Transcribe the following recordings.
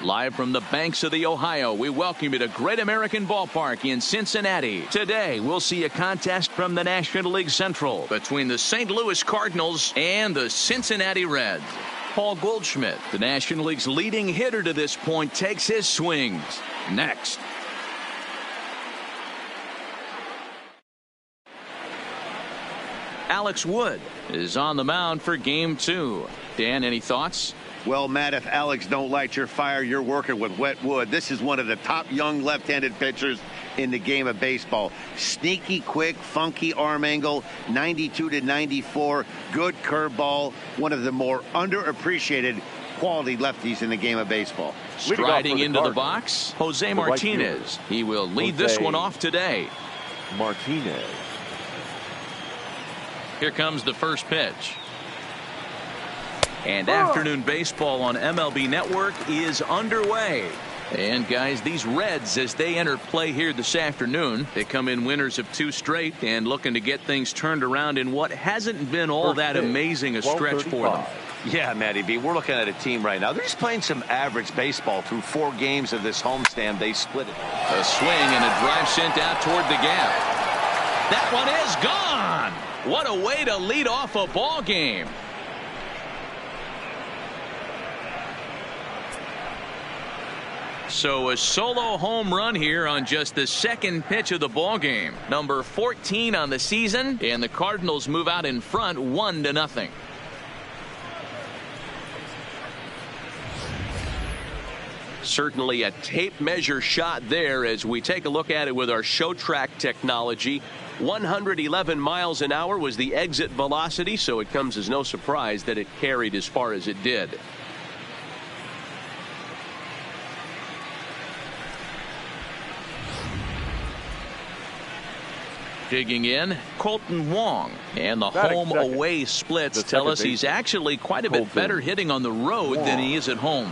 Live from the banks of the Ohio, we welcome you to Great American Ballpark in Cincinnati. Today, we'll see a contest from the National League Central between the St. Louis Cardinals and the Cincinnati Reds. Paul Goldschmidt, the National League's leading hitter to this point, takes his swings. Next. Alex Wood is on the mound for Game 2. Dan, any thoughts? Well, Matt, if Alex don't light your fire, you're working with wet wood. This is one of the top young left-handed pitchers in the game of baseball. Sneaky, quick, funky arm angle, 92 to 94, good curveball. One of the more underappreciated quality lefties in the game of baseball. Striding into the box, Jose Martinez. He will lead this one off today. Martinez. Here comes the first pitch. And afternoon baseball on MLB Network is underway. And guys, these Reds, as they enter play here this afternoon, they come in winners of 2 straight and looking to get things turned around in what hasn't been all that amazing a stretch for them. Yeah, Matty B, we're looking at a team right now. They're just playing some average baseball through 4 games of this homestand. They split it. A swing and a drive sent out toward the gap. That one is gone. What a way to lead off a ball game. So a solo home run here on just the second pitch of the ball game. Number 14 on the season, and the Cardinals move out in front 1-0. Certainly a tape measure shot there as we take a look at it with our show track technology. 111 miles an hour was the exit velocity, so it comes as no surprise that it carried as far as it did. Digging in, Colton Wong, and the home-away splits tell us he's actually quite a bit better hitting on the road than he is at home.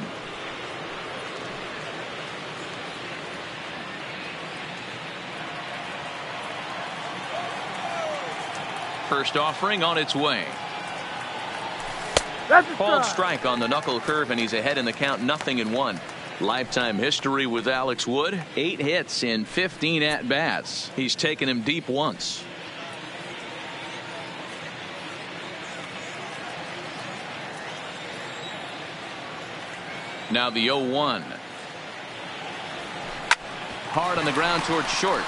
First offering on its way. Called strike on the knuckle curve, and he's ahead in the count, 0-1. Lifetime history with Alex Wood, 8 hits in 15 at-bats. He's taken him deep once. Now the 0-1. Hard on the ground towards short.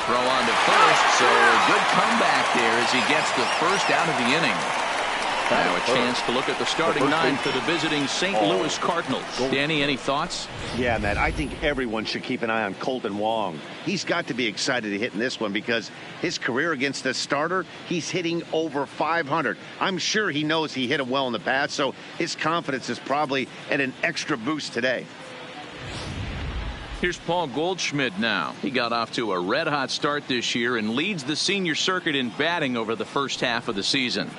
Throw on to first, so a good comeback there as he gets the first out of the inning. Now a chance to look at the starting 9 for the visiting St. Louis Cardinals. Danny, any thoughts? Yeah, Matt, I think everyone should keep an eye on Colton Wong. He's got to be excited to hit in this one because his career against a starter, he's hitting over 500. I'm sure he knows he hit him well in the past, so his confidence is probably at an extra boost today. Here's Paul Goldschmidt now. He got off to a red-hot start this year and leads the senior circuit in batting over the first half of the season.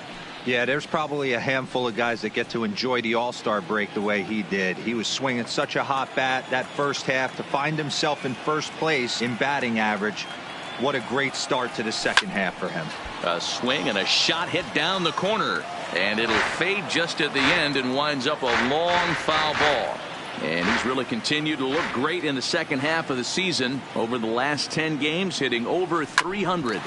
Yeah, there's probably a handful of guys that get to enjoy the All-Star break the way he did. He was swinging such a hot bat that first half to find himself in first place in batting average. What a great start to the second half for him. A swing and a shot hit down the corner, and it'll fade just at the end and winds up a long foul ball. And he's really continued to look great in the second half of the season. Over the last 10 games, hitting over 300.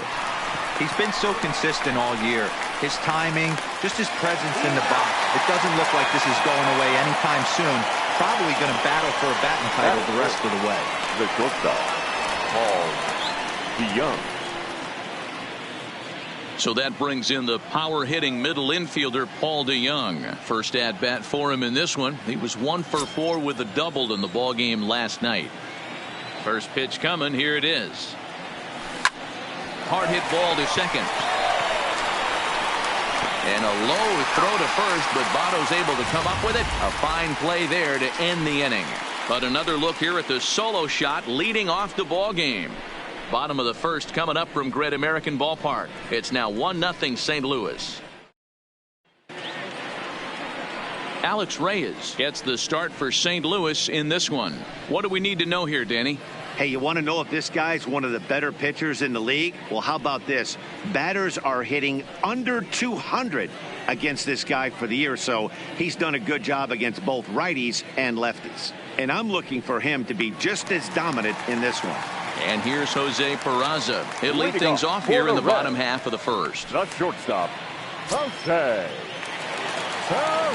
He's been so consistent all year. His timing, just his presence in the box. It doesn't look like this is going away anytime soon. Probably going to battle for a batting title the rest of the way. The shortstop, Paul DeYoung. So that brings in the power-hitting middle infielder Paul DeYoung. First at-bat for him in this one. He was 1 for 4 with a double in the ballgame last night. First pitch coming. Here it is. Hard hit ball to second. And a low throw to first, but Votto's able to come up with it. A fine play there to end the inning. But another look here at the solo shot leading off the ball game. Bottom of the first coming up from Great American Ballpark. It's now 1-0 St. Louis. Alex Reyes gets the start for St. Louis in this one. What do we need to know here, Danny? Hey, you want to know if this guy's one of the better pitchers in the league? Well, how about this? Batters are hitting under 200 against this guy for the year, so he's done a good job against both righties and lefties. And I'm looking for him to be just as dominant in this one. And here's Jose Peraza. He'll lead things off here in the bottom half of the first. The shortstop, Jose.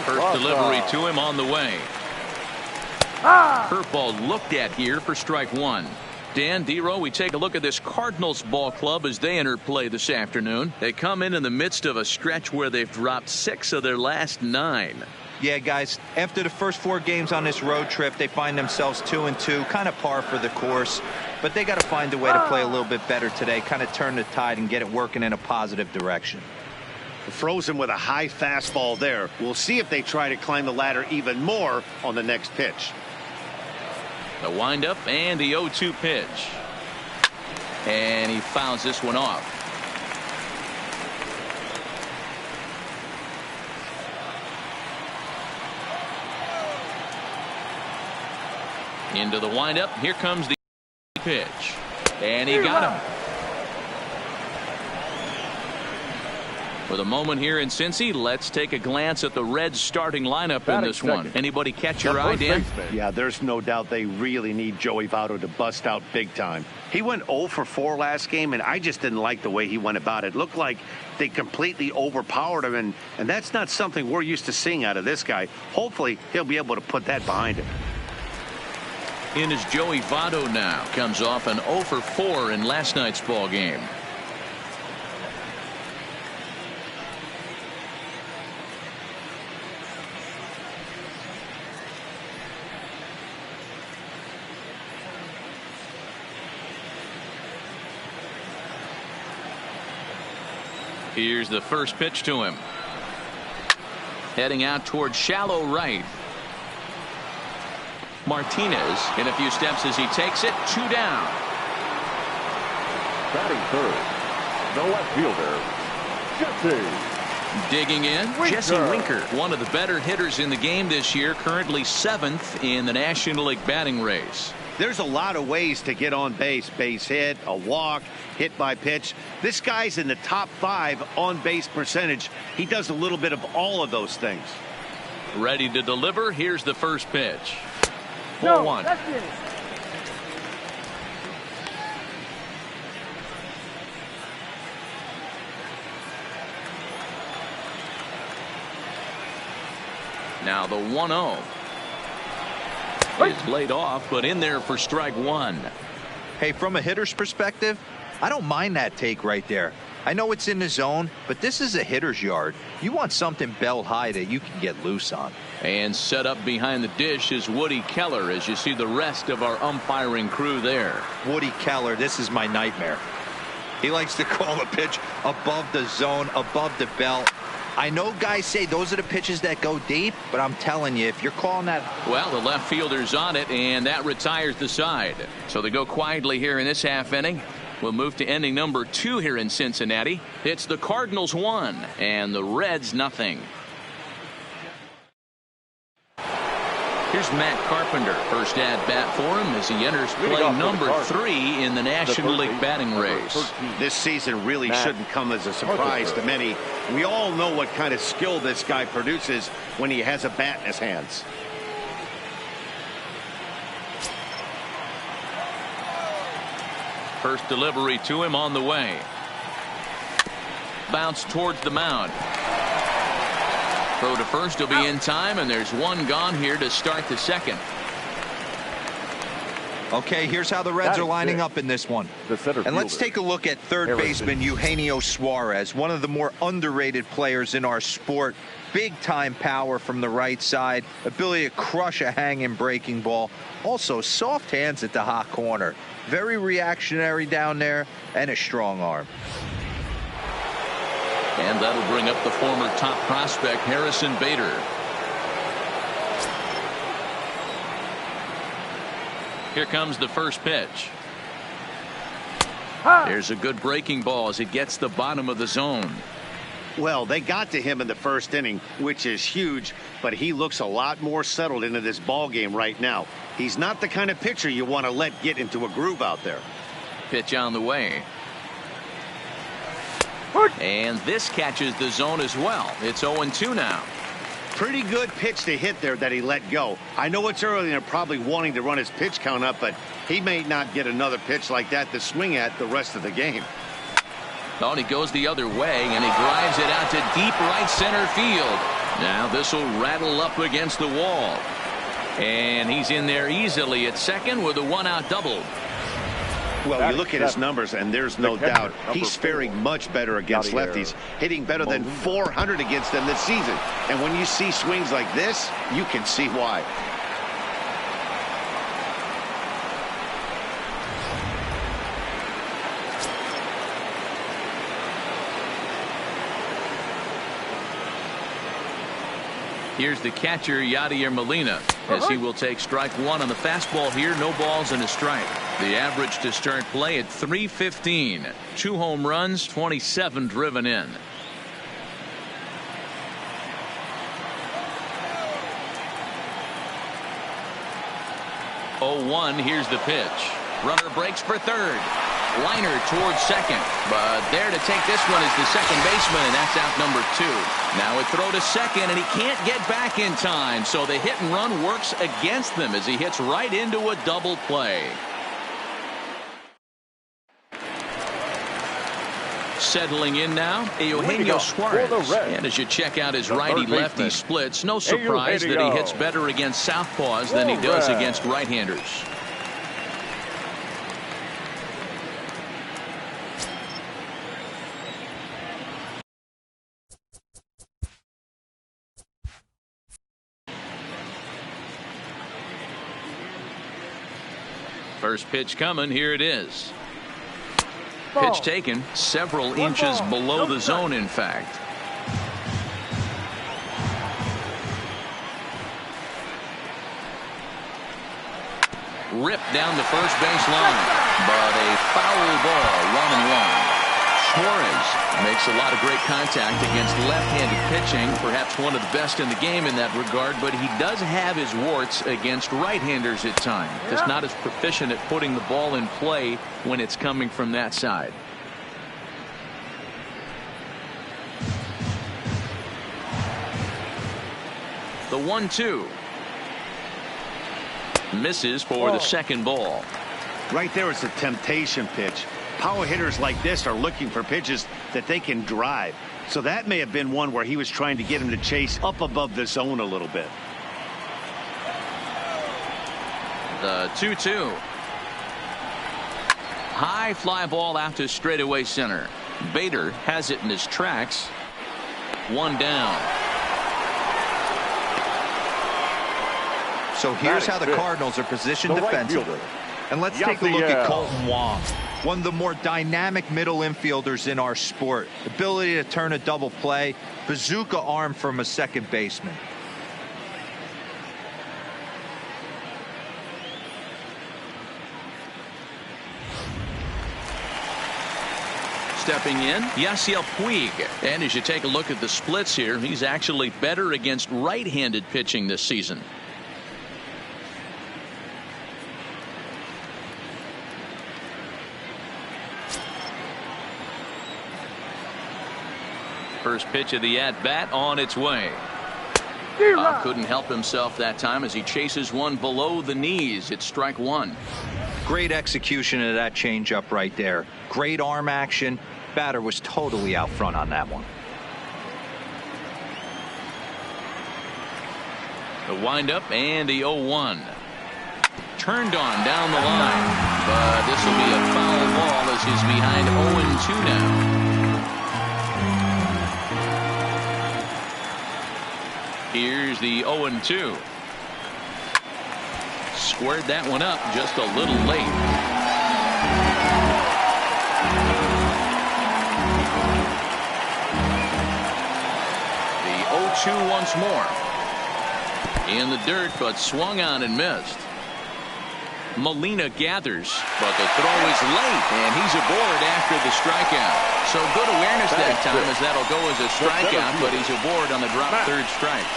First delivery to him on the way. Curveball looked at here for strike one. Dan, D-Row, we take a look at this Cardinals ball club as they enter play this afternoon. They come in the midst of a stretch where they've dropped 6 of their last 9. Yeah, guys, after the first 4 games on this road trip, they find themselves 2-2, kind of par for the course. But they got to find a way to play a little bit better today, kind of turn the tide and get it working in a positive direction. Frozen with a high fastball there. We'll see if they try to climb the ladder even more on the next pitch. The windup and the 0-2 pitch. And he fouls this one off. Into the windup. Here comes the pitch. And he got him. With a moment here in Cincy, let's take a glance at the Reds starting lineup in this one. Anybody catch your eye, Dan? Yeah, there's no doubt they really need Joey Votto to bust out big time. He went 0 for 4 last game, and I just didn't like the way he went about it. It looked like they completely overpowered him, and that's not something we're used to seeing out of this guy. Hopefully, he'll be able to put that behind him. In is Joey Votto now. Comes off an 0 for 4 in last night's ball game. Here's the first pitch to him. Heading out towards shallow right. Martinez in a few steps as he takes it. 2 down. Batting third, the left fielder, Jesse. Digging in, Jesse Winker, one of the better hitters in the game this year, currently 7th in the National League batting race. There's a lot of ways to get on base. Base hit, a walk, hit by pitch. This guy's in the top 5 on base percentage. He does a little bit of all of those things. Ready to deliver. Here's the first pitch. 4-1. Now the 1-0 is laid off, but in there for strike one. Hey, from a hitter's perspective, I don't mind that take right there. I know it's in the zone, but this is a hitter's yard. You want something belt high that you can get loose on. And set up behind the dish is Woody Keller as you see the rest of our umpiring crew there. Woody Keller, this is my nightmare. He likes to call a pitch above the zone, above the belt. I know guys say those are the pitches that go deep, but I'm telling you, if you're calling that... Well, the left fielder's on it, and that retires the side. So they go quietly here in this half inning. We'll move to inning number 2 here in Cincinnati. It's the Cardinals 1 and the Reds nothing. Here's Matt Carpenter, first at bat for him as he enters play number 3 in the National League batting race. This season really shouldn't come as a surprise to many. We all know what kind of skill this guy produces when he has a bat in his hands. First delivery to him on the way. Bounce towards the mound. Throw to first will be in time, and there's one gone here to start the second. Okay, here's how the Reds are lining up in this one. And let's take a look at third baseman Eugenio Suarez, one of the more underrated players in our sport. Big time power from the right side, ability to crush a hanging breaking ball. Also soft hands at the hot corner. Very reactionary down there, and a strong arm. And that'll bring up the former top prospect Harrison Bader. Here comes the first pitch. There's a good breaking ball as it gets the bottom of the zone. Well, they got to him in the first inning, which is huge, but he looks a lot more settled into this ball game right now. He's not the kind of pitcher you want to let get into a groove out there. Pitch on the way. And this catches the zone as well. It's 0-2 now. Pretty good pitch to hit there that he let go. I know it's early and they're probably wanting to run his pitch count up, but he may not get another pitch like that to swing at the rest of the game. Oh, and he goes the other way, and he drives it out to deep right center field. Now this will rattle up against the wall. And he's in there easily at second with a one-out double. Well, you look at his numbers, and there's no doubt he's faring much better against lefties, hitting better than .400 against them this season. And when you see swings like this, you can see why. Here's the catcher, Yadier Molina, as he will take strike one on the fastball here. No balls and a strike. The average to start play at .315. 2 home runs, 27 driven in. .01, here's the pitch. Runner breaks for third. Liner towards second, but there to take this one is the second baseman, and that's out number 2. Now a throw to second, and he can't get back in time, so the hit and run works against them as he hits right into a double play. Settling in now, Eugenio Suarez. And as you check out his righty-lefty splits, no surprise that he hits better against southpaws than he does against right-handers. First pitch coming. Here it is. Pitch taken several inches below the zone, in fact. Ripped down the first base line, but a foul ball, 1-1. Suarez makes a lot of great contact against left-handed pitching, perhaps one of the best in the game in that regard, but he does have his warts against right-handers at times. Just not as proficient at putting the ball in play when it's coming from that side. The 1-2. Misses for the second ball. Right there is a temptation pitch. Power hitters like this are looking for pitches that they can drive. So that may have been one where he was trying to get him to chase up above the zone a little bit. The 2-2. High fly ball out to straightaway center. Bader has it in his tracks. One down. So here's how the Cardinals are positioned defensively. And let's take a look at Colton Wong, one of the more dynamic middle infielders in our sport. Ability to turn a double play, bazooka arm from a second baseman. Stepping in, Yasiel Puig. And as you take a look at the splits here, he's actually better against right-handed pitching this season. First pitch of the at-bat on its way. Couldn't help himself that time as he chases one below the knees. It's strike one. Great execution of that changeup right there. Great arm action. Batter was totally out front on that one. The windup and the 0-1. Turned on down the line, but this will be a foul ball as he's behind 0-2 now. Here's the 0-2. Squared that one up just a little late. The 0-2 once more. In the dirt, but swung on and missed. Molina gathers, but the throw is late, and he's aboard after the strikeout. So good awareness that time, as that'll go as a strikeout, but he's aboard on the drop third strike.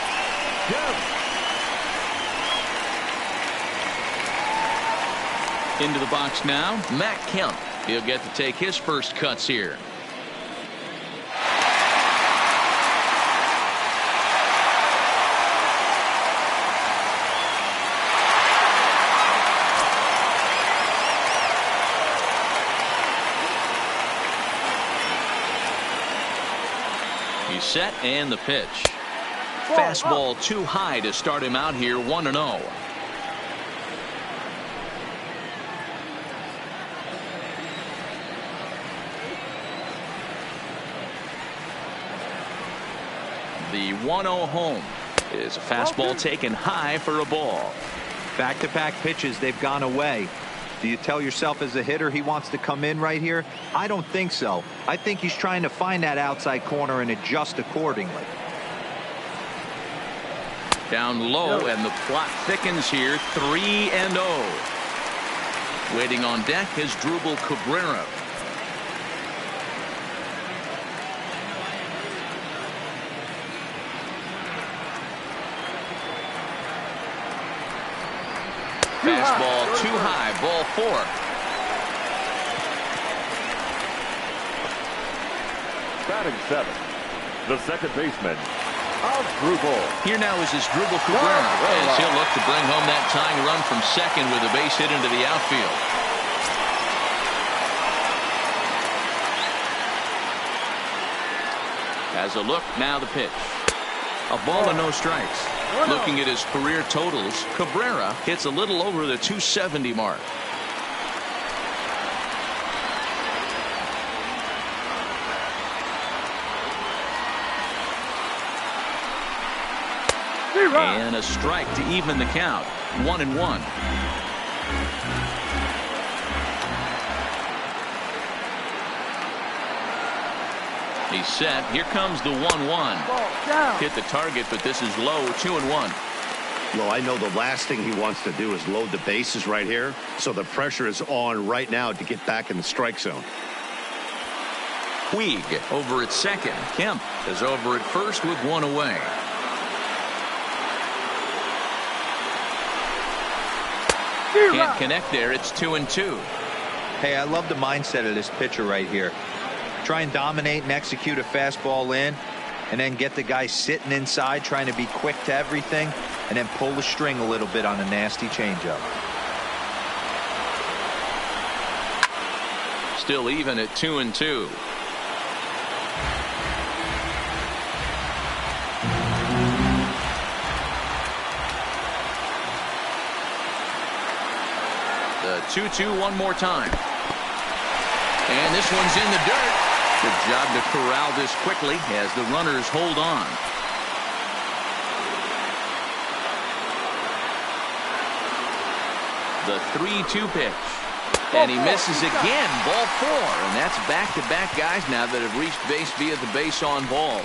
Into the box now, Matt Kemp. He'll get to take his first cuts here. He's set, and the pitch. Fastball too high to start him out here, 1-0. The 1-0 home is a fastball taken high for a ball. Back-to-back pitches, they've gone away. Do you tell yourself as a hitter he wants to come in right here? I don't think so. I think he's trying to find that outside corner and adjust accordingly. Down low, and the plot thickens here, 3-0. Waiting on deck is Drupal Cabrera. Fastball too high, ball 4. Batting 7th, the second baseman, Drupal. Here now is his Drupal Cabrera, as he'll look to bring home that tying run from second with a base hit into the outfield. As a look, now the pitch. A ball and no strikes. Looking at his career totals, Cabrera hits a little over the 270 mark. And a strike to even the count. 1-1. He's set. Here comes the 1-1. Hit the target, but this is low. 2-1. Well, I know the last thing he wants to do is load the bases right here, so the pressure is on right now to get back in the strike zone. Puig over at second. Kemp is over at first with one away. Can't connect there. It's 2-2. Hey, I love the mindset of this pitcher right here. Try and dominate and execute a fastball in, and then get the guy sitting inside trying to be quick to everything, and then pull the string a little bit on a nasty changeup. Still even at 2-2. The 2-2 one more time. And this one's in the dirt. Good job to corral this quickly as the runners hold on. The 3-2 pitch. And he misses again. Ball 4. And that's back-to-back guys now that have reached base via the base on ball.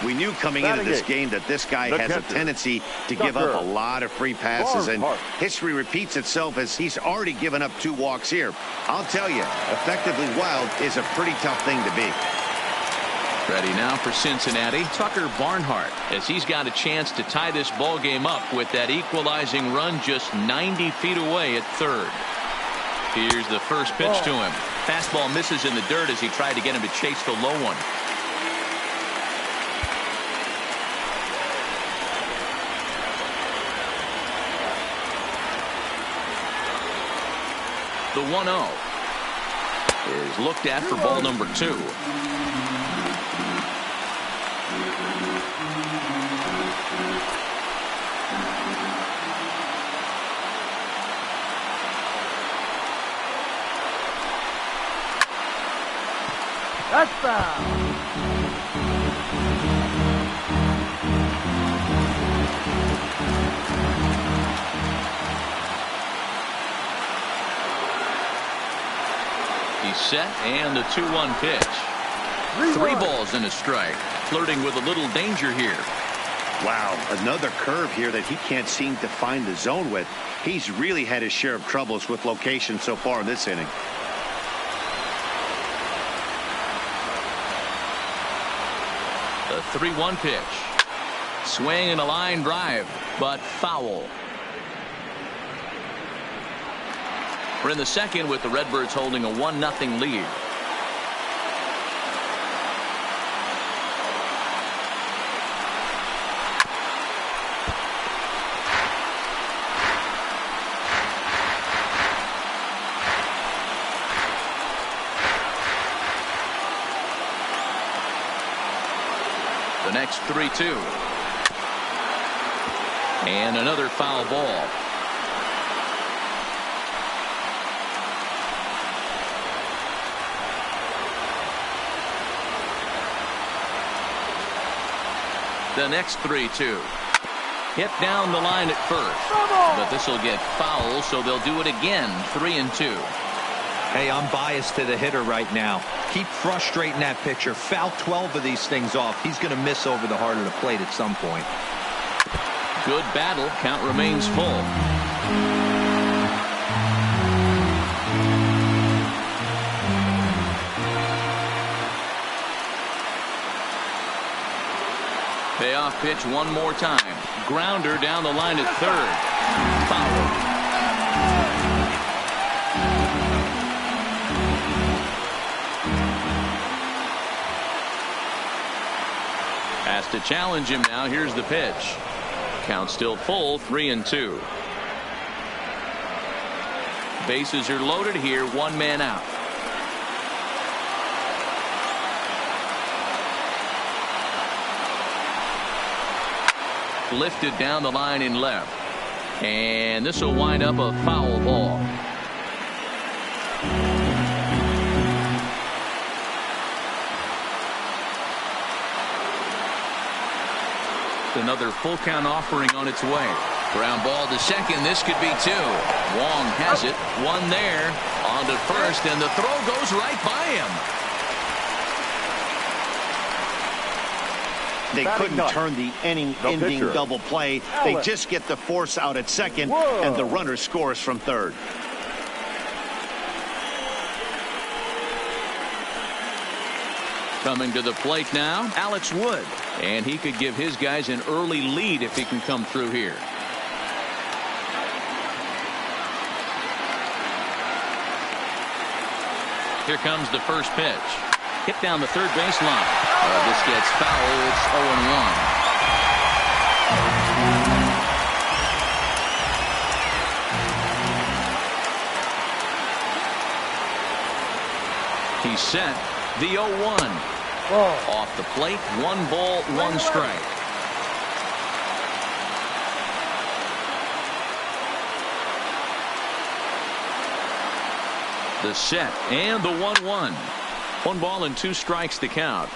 We knew coming into this game that this guy has a tendency to give up a lot of free passes, and history repeats itself as he's already given up 2 walks here. I'll tell you, effectively wild is a pretty tough thing to be. Ready now for Cincinnati, Tucker Barnhart, as he's got a chance to tie this ball game up with that equalizing run just 90 feet away at third. Here's the first pitch to him. Fastball misses in the dirt as he tried to get him to chase the low one. The 1-0 is looked at for ball number 2. That's foul. He's set, and the 2-1 pitch. 3 balls and a strike. Flirting with a little danger here. Wow, another curve here that he can't seem to find the zone with. He's really had his share of troubles with location so far in this inning. The 3-1 pitch. Swing and a line drive, but foul. We're in the second with the Redbirds holding a 1-0 lead. The next 3-2. And another foul ball. The next 3-2. Hit down the line at first. But this will get foul, so they'll do it again. 3-2. Hey, I'm biased to the hitter right now. Keep frustrating that pitcher. Foul 12 of these things off. He's going to miss over the heart of the plate at some point. Good battle. Count remains full. Payoff pitch one more time. Grounder down the line at third. Foul. Has to challenge him now. Here's the pitch. Count still full. 3-2. Bases are loaded here. One man out. Lifted down the line in left. And this will wind up a foul ball. Another full count offering on its way. Ground ball to second. This could be two. Wong has it. One there. On to first, and the throw goes right by him. They couldn't turn the inning-ending double play. They just get the force out at second, and the runner scores from third. Coming to the plate now, Alex Wood. And he could give his guys an early lead if he can come through here. Here comes the first pitch. Hit down the third base line. This gets foul. It's 0-1. He's set. The 0-1. Off the plate. 1 ball, 1 strike. The set and the 1-1. 1 ball and 2 strikes to count.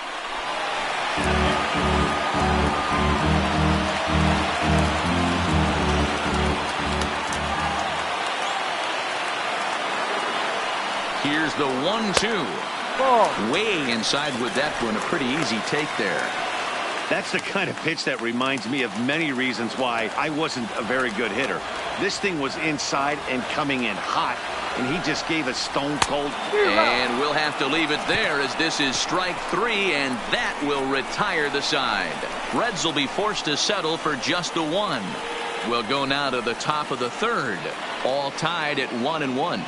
Here's the 1-2. Way inside with that one. A pretty easy take there. That's the kind of pitch that reminds me of many reasons why I wasn't a very good hitter. This thing was inside and coming in hot, and he just gave a stone cold. And we'll have to leave it there, as this is strike 3, and that will retire the side. Reds will be forced to settle for just the 1. We'll go now to the top of the third. All tied at 1-1.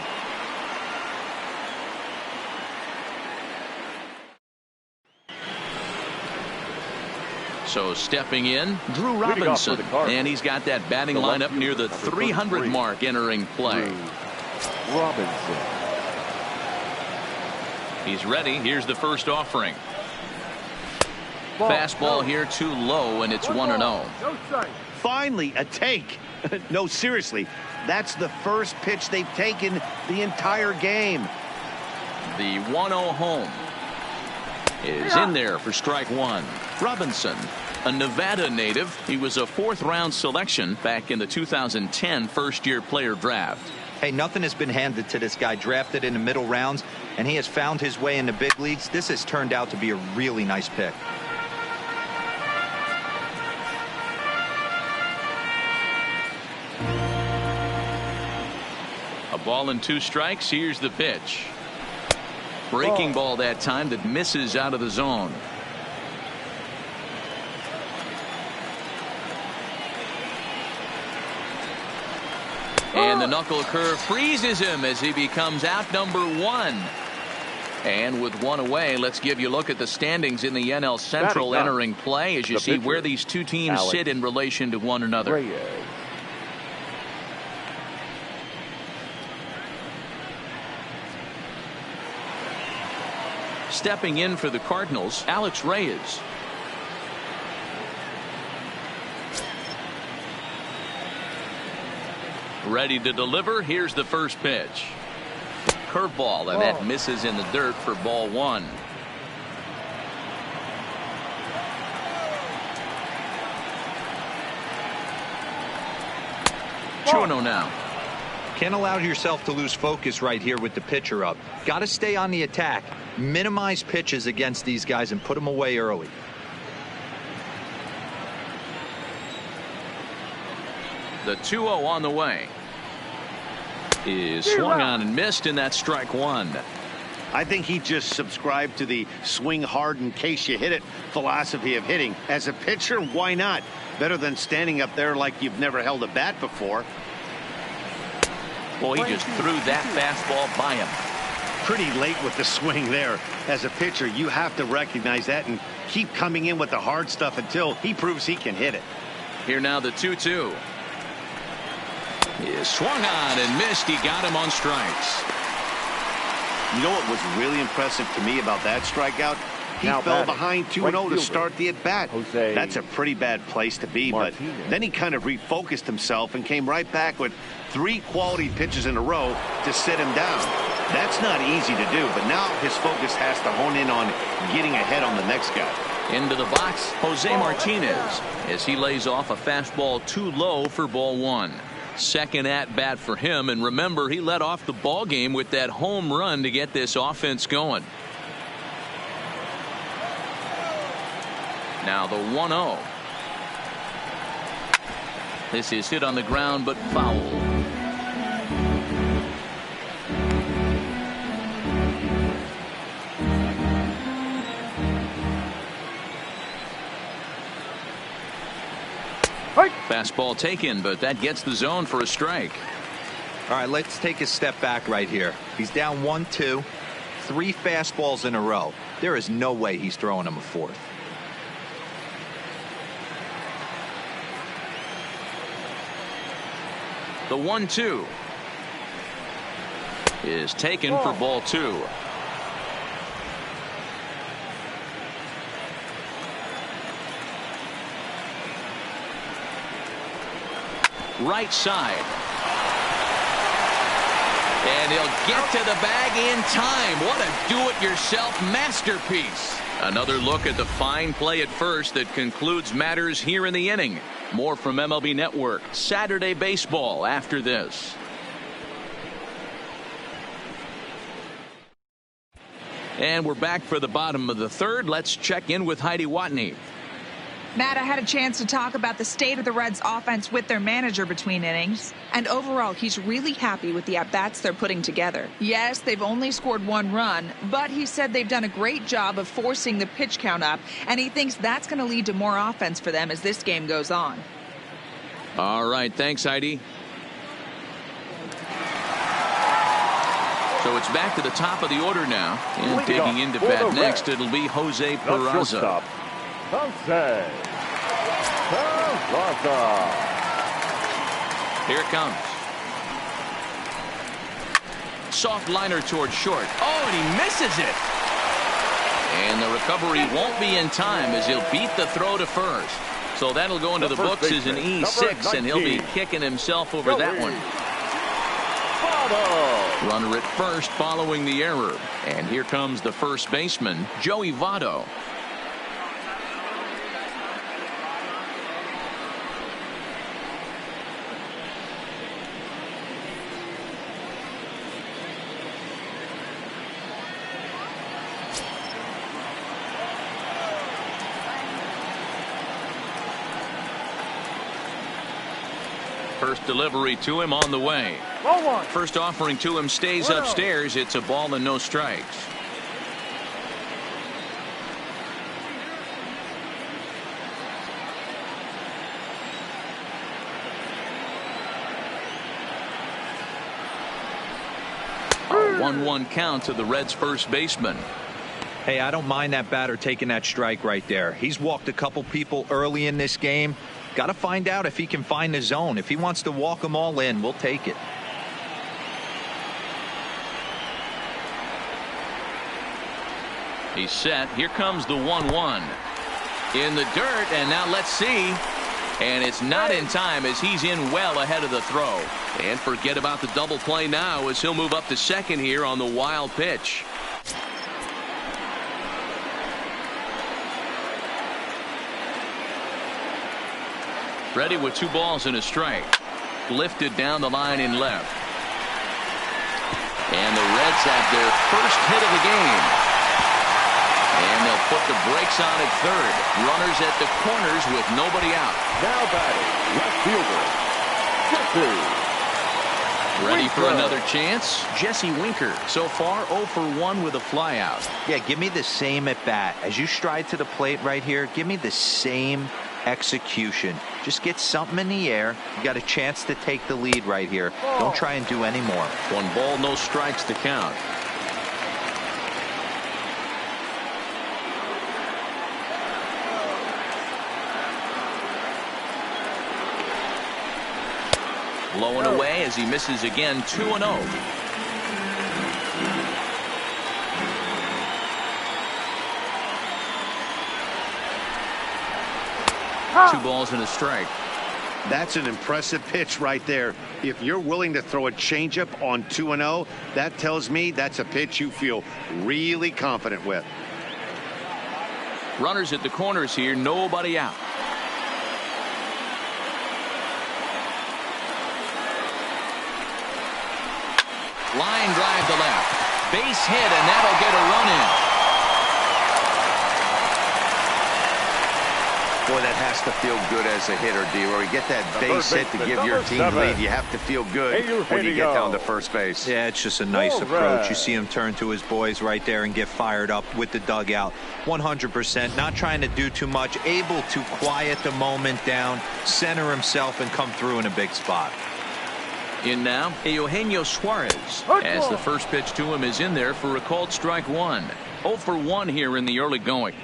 So stepping in, Drew Robinson, and he's got that batting lineup near the 300 mark entering play. Robinson. He's ready. Here's the first offering. Fastball here too low, and it's 1-0. Finally, a take. No, seriously, that's the first pitch they've taken the entire game. The 1-0 home is in there for strike 1. Robinson, a Nevada native. He was a 4th-round selection back in the 2010 first-year player draft. Hey, nothing has been handed to this guy. Drafted in the middle rounds, and he has found his way in the big leagues. This has turned out to be a really nice pick. ball and 2 strikes. Here's the pitch. Breaking ball that time that misses out of the zone. And the knuckle curve freezes him as he becomes out number 1. And with 1 away, let's give you a look at the standings in the NL Central entering play as you see where these two teams sit in relation to one another. Stepping in for the Cardinals, Alex Reyes. Ready to deliver. Here's the first pitch. Curveball, and that misses in the dirt for ball 1. Chuno now. Can't allow yourself to lose focus right here with the pitcher up. Got to stay on the attack. Minimize pitches against these guys and put them away early. The 2-0 on the way. Is swung on and missed, and that's strike 1. I think he just subscribed to the swing hard in case you hit it philosophy of hitting. As a pitcher, why not? Better than standing up there like you've never held a bat before. Well, he just threw that fastball by him. Pretty late with the swing there. As a pitcher, you have to recognize that and keep coming in with the hard stuff until he proves he can hit it. Here now the 2-2. Is swung on and missed. He got him on strikes. You know what was really impressive to me about that strikeout? He fell behind 2-0 to start the at-bat. That's a pretty bad place to be, but then he kind of refocused himself and came right back with 3 quality pitches in a row to sit him down. That's not easy to do, but now his focus has to hone in on getting ahead on the next guy. Into the box, Jose Martinez, as he lays off a fastball too low for ball 1. Second at bat for him, and remember, he led off the ball game with that home run to get this offense going. Now the 1-0. This is hit on the ground but foul. Fastball taken, but that gets the zone for a strike. All right, let's take a step back right here. He's down 1-2, 3 fastballs in a row. There is no way he's throwing him a 4th. The 1-2 is taken for ball 2. Right side. And he'll get to the bag in time. What a do-it-yourself masterpiece. Another look at the fine play at first that concludes matters here in the inning. More from MLB Network Saturday Baseball after this. And we're back for the bottom of the 3rd. Let's check in with Heidi Watney. Matt, I had a chance to talk about the state of the Reds offense with their manager between innings. And overall, he's really happy with the at-bats they're putting together. Yes, they've only scored 1 run, but he said they've done a great job of forcing the pitch count up, and he thinks that's going to lead to more offense for them as this game goes on. All right, thanks, Heidi. So it's back to the top of the order now. And digging into bat next, it'll be Jose Peraza. Here it comes. Soft liner towards short. Oh, and he misses it. And the recovery won't be in time as he'll beat the throw to first. So that'll go into the books as an E6, and he'll be kicking himself over that one. Runner at first following the error. And here comes the first baseman, Joey Votto. First delivery to him on the way. Ball one. First offering to him stays upstairs. It's a ball and no strikes. A 1-1 count to the Reds' first baseman. Hey, I don't mind that batter taking that strike right there. He's walked a couple people early in this game. Got to find out if he can find the zone. If he wants to walk them all in, we'll take it. He's set. Here comes the 1-1. In the dirt, and now let's see. And it's not in time as he's in well ahead of the throw. And forget about the double play now as he'll move up to second here on the wild pitch. Ready with 2 balls and a strike. Lifted down the line in left. And the Reds have their first hit of the game. And they'll put the brakes on at third. Runners at the corners with nobody out. Now batting, left fielder, Jesse Ready Winker. for another chance? Jesse Winker. So far 0 for 1 with a flyout. Yeah, give me the same at bat. As you stride to the plate right here, give me the same execution. Just get something in the air. You got a chance to take the lead right here. Don't try and do any more. 1 ball, no strikes to count. Low and away as he misses again. 2-0. Two balls and a strike. That's an impressive pitch right there. If you're willing to throw a changeup on 2-0, that tells me that's a pitch you feel really confident with. Runners at the corners here, nobody out. Line drive to left. Base hit, and that'll get a run in. Boy, that has to feel good as a hitter, D. Where you get that base hit to give your team lead, you have to feel good when you get down to first base. Yeah, it's just a nice approach. You see him turn to his boys right there and get fired up with the dugout. 100%, not trying to do too much, able to quiet the moment down, center himself, and come through in a big spot. In now, Eugenio Suarez, as the first pitch to him is in there for a called strike 1. 0 for 1 here in the early going.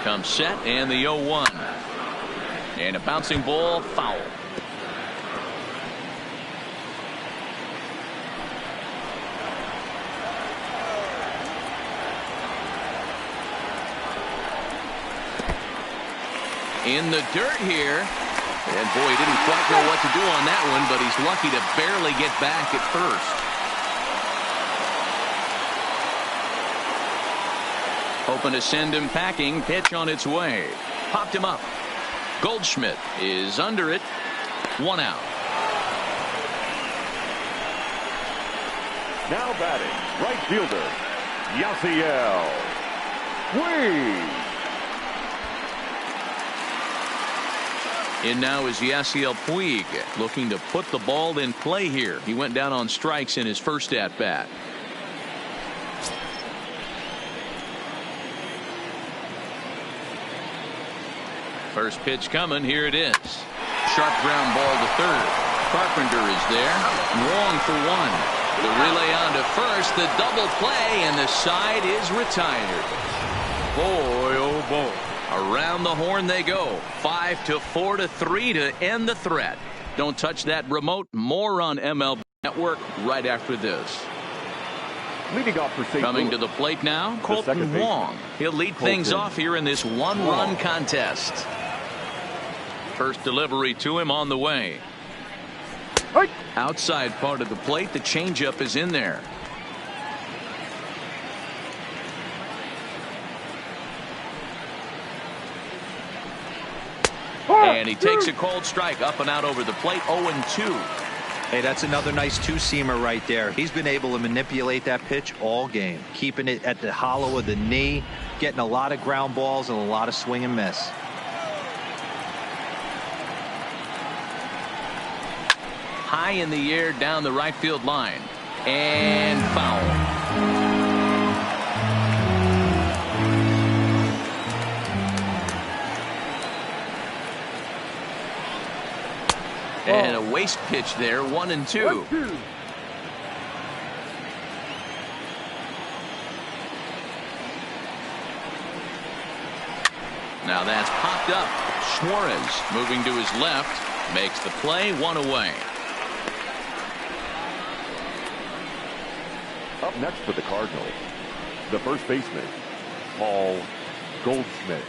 Comes set and the 0-1. And a bouncing ball, foul. In the dirt here. And boy, he didn't quite know what to do on that one, but he's lucky to barely get back at first. Hoping to send him packing. Pitch on its way. Popped him up. Goldschmidt is under it. 1 out. Now batting, right fielder, Yasiel Puig. In now is Yasiel Puig, looking to put the ball in play here. He went down on strikes in his first at bat. First pitch coming. Here it is. Sharp ground ball to third. Carpenter is there. Wong for 1. The relay on to first. The double play, and the side is retired. Boy, oh boy. Around the horn they go. 5-4 to 3 to end the threat. Don't touch that remote. More on MLB Network right after this. Leading off for St. Coming Louis, to the plate now, the Colton second baseman, Wong. He'll lead things off here in this 1-run contest. First delivery to him on the way. Outside part of the plate, the changeup is in there. And he takes a cold strike up and out over the plate. 0-2. Hey, that's another nice two-seamer right there. He's been able to manipulate that pitch all game, keeping it at the hollow of the knee, getting a lot of ground balls and a lot of swing and miss. High in the air down the right field line. And foul. And a waste pitch there, 1-2. Now that's popped up. Suarez moving to his left, makes the play, 1 away. Up next for the Cardinals, the first baseman, Paul Goldschmidt.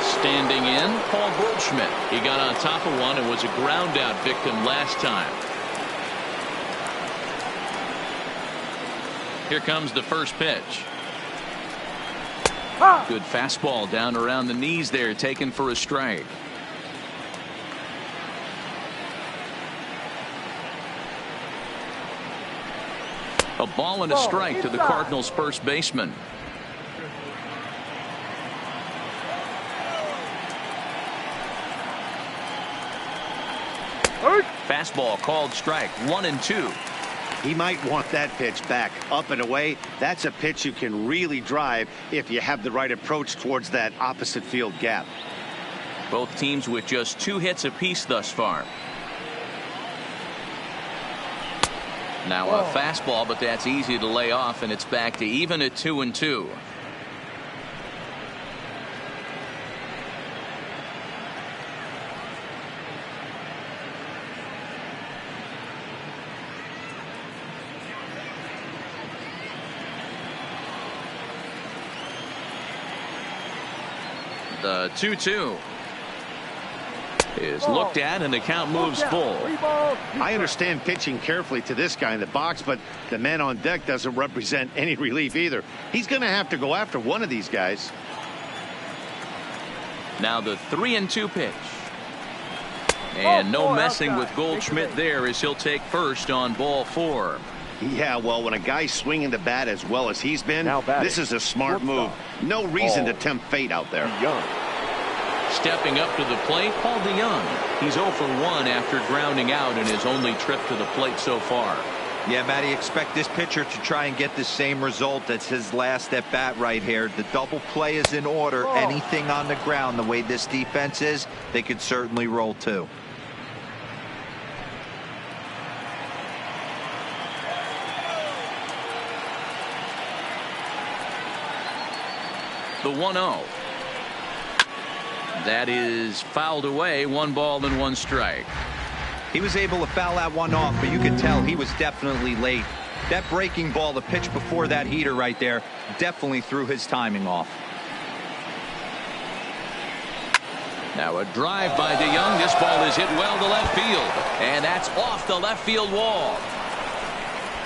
Standing in, Paul Goldschmidt. He got on top of one and was a ground out victim last time. Here comes the first pitch. Good fastball down around the knees there, taken for a strike. A ball and a strike to the Cardinals' first baseman. Fastball called strike, 1-2. He might want that pitch back up and away. That's a pitch you can really drive if you have the right approach towards that opposite field gap. Both teams with just 2 hits apiece thus far. Now a fastball, but that's easy to lay off, and it's back to even at 2-2. The 2-2 is looked at, and the count moves full. I understand pitching carefully to this guy in the box, but the man on deck doesn't represent any relief either. He's going to have to go after one of these guys. Now the 3-2 pitch. And no messing with Goldschmidt there, as he'll take first on ball 4. Yeah, well, when a guy's swinging the bat as well as he's been, this is a smart move. No reason to tempt fate out there. Stepping up to the plate, Paul DeYoung. He's 0 for 1 after grounding out in his only trip to the plate so far. Yeah, Matty, expect this pitcher to try and get the same result. That's his last at bat right here. The double play is in order. Anything on the ground, the way this defense is, they could certainly roll too. The 1-0. That is fouled away. 1 ball and 1 strike. He was able to foul that one off, but you could tell he was definitely late. That breaking ball, the pitch before that heater right there, definitely threw his timing off. Now a drive by DeYoung. This ball is hit well to left field, and that's off the left field wall.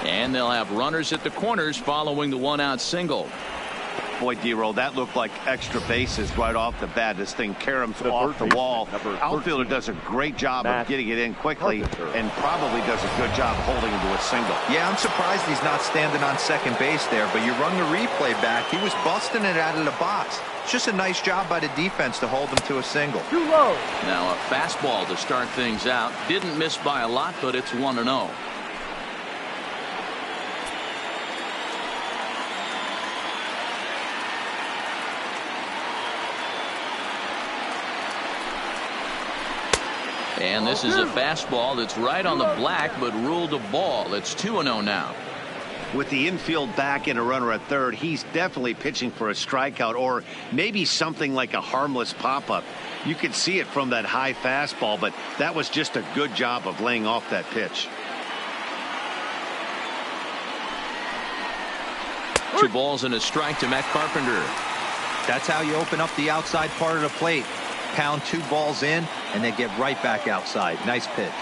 And they'll have runners at the corners following the 1-out single. Boy, D-Roll, that looked like extra bases right off the bat. This thing caroms off the wall. Outfielder does a great job of getting it in quickly and probably does a good job holding him to a single. Yeah, I'm surprised he's not standing on second base there, but you run the replay back. He was busting it out of the box. It's just a nice job by the defense to hold him to a single. Too low. Now a fastball to start things out. Didn't miss by a lot, but it's 1-0. And this is a fastball that's right on the black, but ruled a ball. It's 2-0 now. With the infield back and a runner at third, he's definitely pitching for a strikeout or maybe something like a harmless pop-up. You could see it from that high fastball, but that was just a good job of laying off that pitch. 2 balls and a strike to Matt Carpenter. That's how you open up the outside part of the plate. Pound 2 balls in, and they get right back outside. Nice pitch.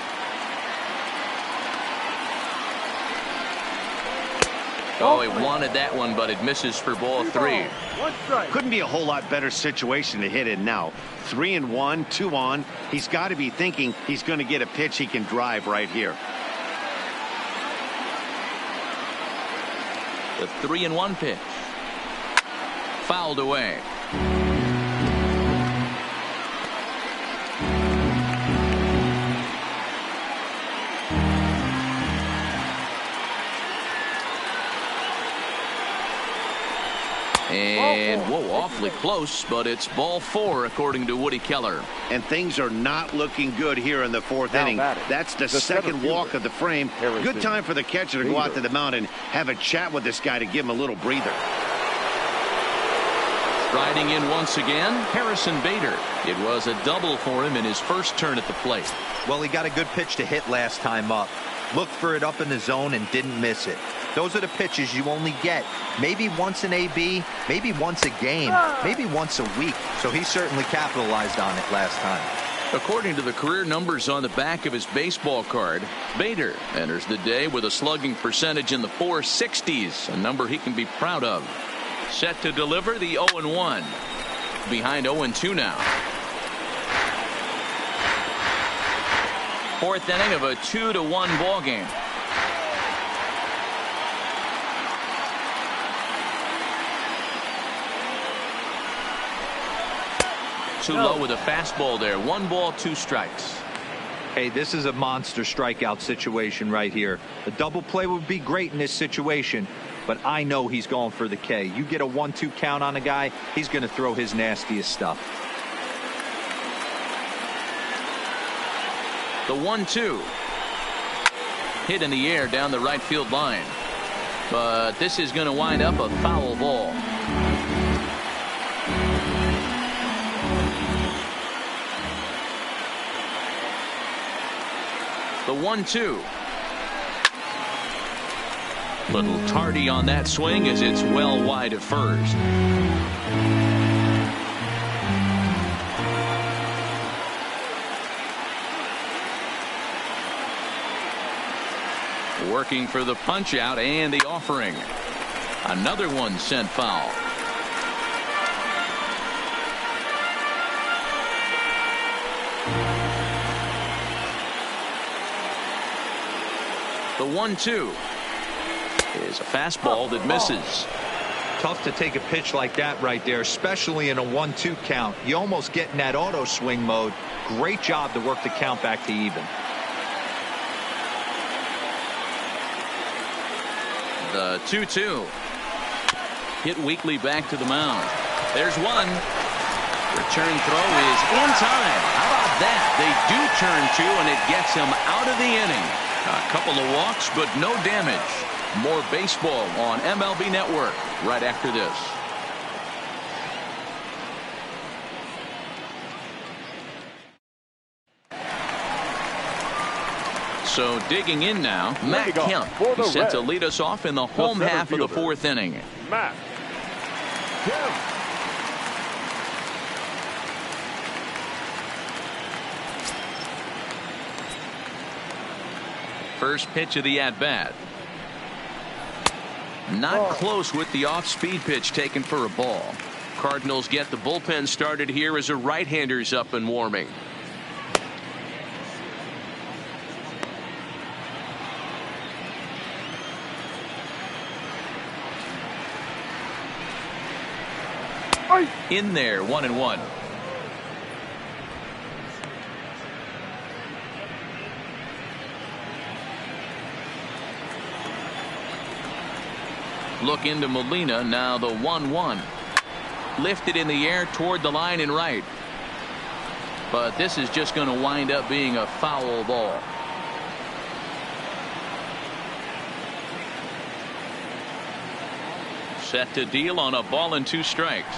Oh, he wanted that one, but it misses for ball 3. One strike. Couldn't be a whole lot better situation to hit in now. 3-1, 2 on. He's got to be thinking he's going to get a pitch he can drive right here. The 3-1 pitch. Fouled away. And, whoa, awfully close, but it's ball 4, according to Woody Keller. And things are not looking good here in the 4th inning. That's the second walk of the frame. Good time for the catcher to go out to the mound and have a chat with this guy to give him a little breather. Riding in once again, Harrison Bader. It was a double for him in his first turn at the plate. Well, he got a good pitch to hit last time up. Looked for it up in the zone and didn't miss it. Those are the pitches you only get maybe once in AB, maybe once a game, maybe once a week. So he certainly capitalized on it last time. According to the career numbers on the back of his baseball card, Bader enters the day with a slugging percentage in the 460s, a number he can be proud of. Set to deliver the 0-1. Behind 0-2 now. 4th inning of a 2-1 ball game. Too low with a fastball there. 1 ball, 2 strikes. Hey, this is a monster strikeout situation right here. A double play would be great in this situation, but I know he's going for the K. You get a 1-2 count on a guy, he's going to throw his nastiest stuff. The 1-2. Hit in the air down the right field line. But this is going to wind up a foul ball. The 1-2. Little tardy on that swing as it's well wide of first. Working for the punch out and the offering. Another one sent foul. The 1-2 is a fastball that misses. Tough to take a pitch like that right there, especially in a 1-2 count. You almost get in that auto swing mode. Great job to work the count back to even. The 2-2. Hit weakly back to the mound. There's one. Return throw is in time. How about that? They do turn 2, and it gets him out of the inning. A couple of walks, but no damage. More baseball on MLB Network right after this. So digging in now, Matt Kemp. He's set to lead us off in the home half of the 4th inning. Matt Kemp. First pitch of the at-bat. Not close with the off-speed pitch taken for a ball. Cardinals get the bullpen started here as a right-hander's up and warming. In there, 1-1. Look into Molina, now the 1-1. Lifted in the air toward the line and right. But this is just going to wind up being a foul ball. Set to deal on a ball and 2 strikes.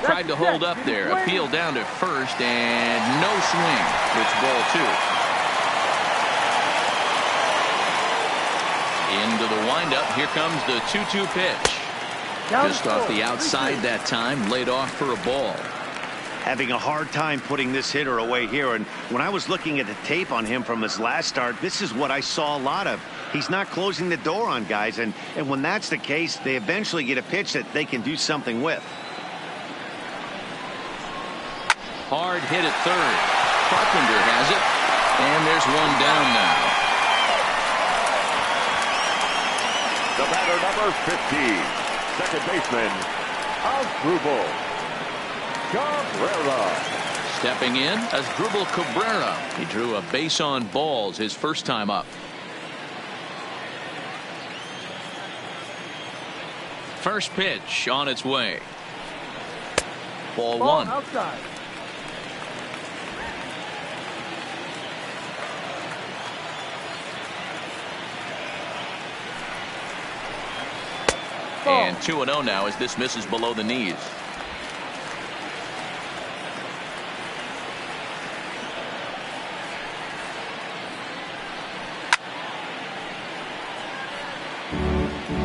Tried to hold up there. Appeal down to first and no swing. It's ball 2. Into the windup. Here comes the 2-2 pitch. Just off the outside that time. Laid off for a ball. Having a hard time putting this hitter away here. And when I was looking at the tape on him from his last start, this is what I saw a lot of. He's not closing the door on guys. And when that's the case, they eventually get a pitch that they can do something with. Hard hit at third. Carpenter has it. And there's one down now. The batter, number 15, second baseman, Asdrubal Cabrera. Stepping in, Asdrubal Cabrera. He drew a base on balls his first time up. First pitch on its way. Ball one. Outside. And 2-0 now as this misses below the knees.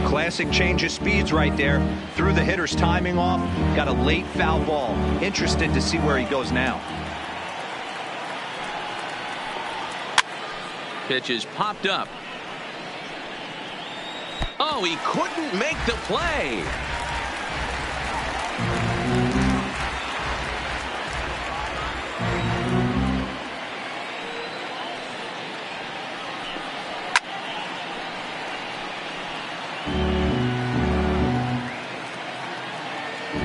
Classic change of speeds right there. Threw the hitter's timing off. Got a late foul ball. Interested to see where he goes now. Pitch is popped up. Oh, he couldn't make the play.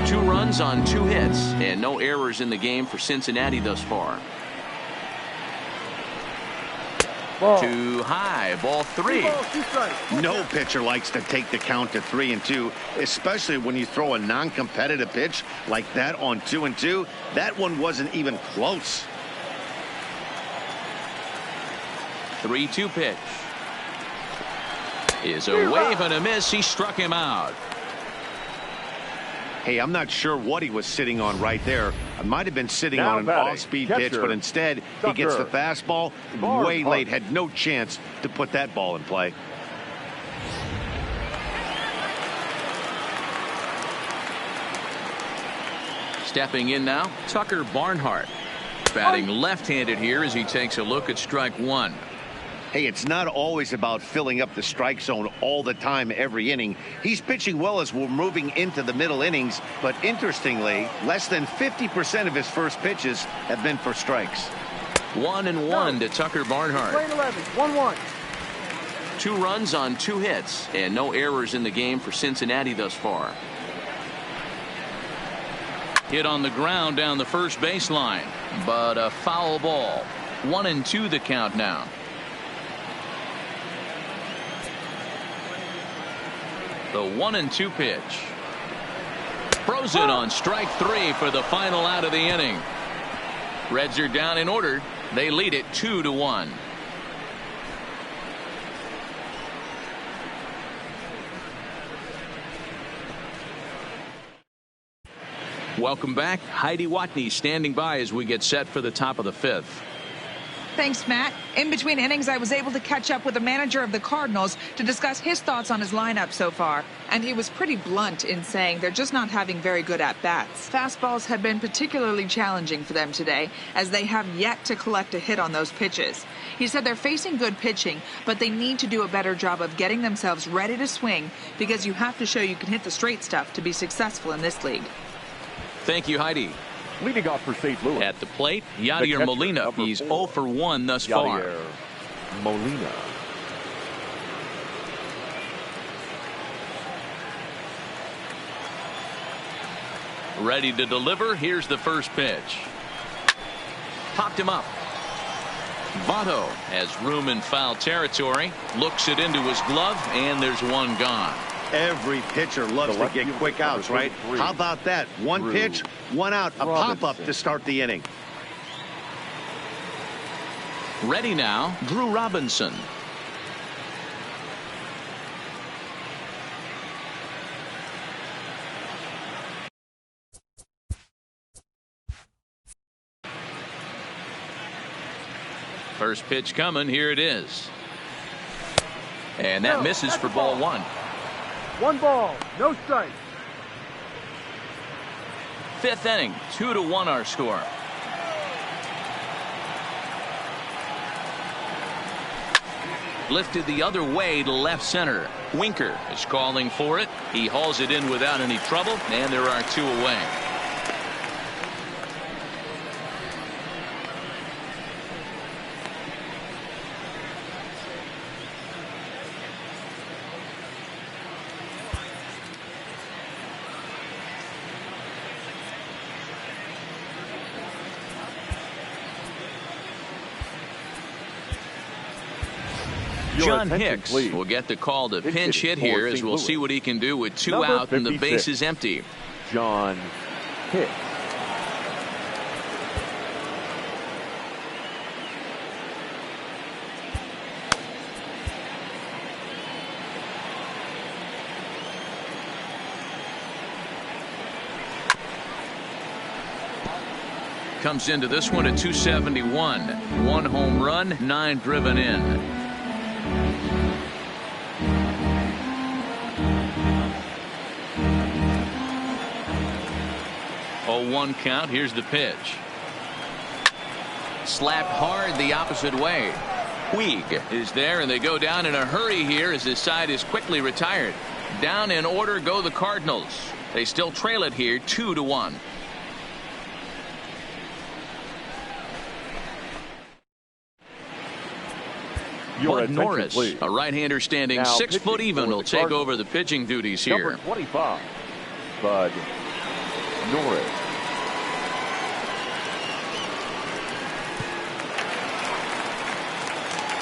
Two runs on 2 hits and no errors in the game for Cincinnati thus far. Ball. Too high. Ball 3. No pitcher likes to take the count to 3-2, especially when you throw a non-competitive pitch like that on 2-2. That one wasn't even close. 3-2 pitch. Is a wave and a miss. He struck him out. Hey, I'm not sure what he was sitting on right there. It might have been sitting Now on an batting, off-speed catcher, pitch, but instead he gets the fastball way late. Had no chance to put that ball in play. Stepping in now, Tucker Barnhart. Batting left-handed here as he takes a look at strike one. Hey, it's not always about filling up the strike zone all the time every inning. He's pitching well as we're moving into the middle innings, but interestingly, less than 50% of his first pitches have been for strikes. 1-1 to Tucker Barnhart. Lane 11, 1-1. 2 runs on 2 hits and no errors in the game for Cincinnati thus far. Hit on the ground down the first baseline, but a foul ball. 1-2 the count now. The 1-2 pitch. Throws it on strike 3 for the final out of the inning. Reds are down in order. They lead it 2-1. Welcome back. Heidi Watney standing by as we get set for the top of the 5th. Thanks, Matt. In between innings, I was able to catch up with the manager of the Cardinals to discuss his thoughts on his lineup so far. And he was pretty blunt in saying they're just not having very good at-bats. Fastballs have been particularly challenging for them today, as they have yet to collect a hit on those pitches. He said they're facing good pitching, but they need to do a better job of getting themselves ready to swing, because you have to show you can hit the straight stuff to be successful in this league. Thank you, Heidi. Leading off for St. Louis. At the plate, Yadier Molina. He's 0 for 1 thus far. Yadier Molina. Ready to deliver. Here's the first pitch. Popped him up. Votto has room in foul territory. Looks it into his glove, and there's one gone. Every pitcher loves to get quick outs, right? How about that? One pitch, one out, a pop-up to start the inning. Ready now, Drew Robinson. First pitch coming. Here it is. And that misses for ball 1. 1 ball, no strike. fifth inning. 2-1 our score. Lifted the other way to left center. Winker is calling for it. He hauls it in without any trouble, and there are 2 away. John Hicks will get the call to pinch hit here, as we'll see what he can do with 2 out and the base is empty. John Hicks. Comes into this one at 271. 1 home run, 9 driven in. 0-1 count. Here's the pitch. Slapped hard the opposite way. Puig is there, and they go down in a hurry here as his side is quickly retired. Down in order go the Cardinals. They still trail it here 2-1. Bud Norris, a right-hander standing 6 foot even, will take over the pitching duties here. Number 25, Bud Norris.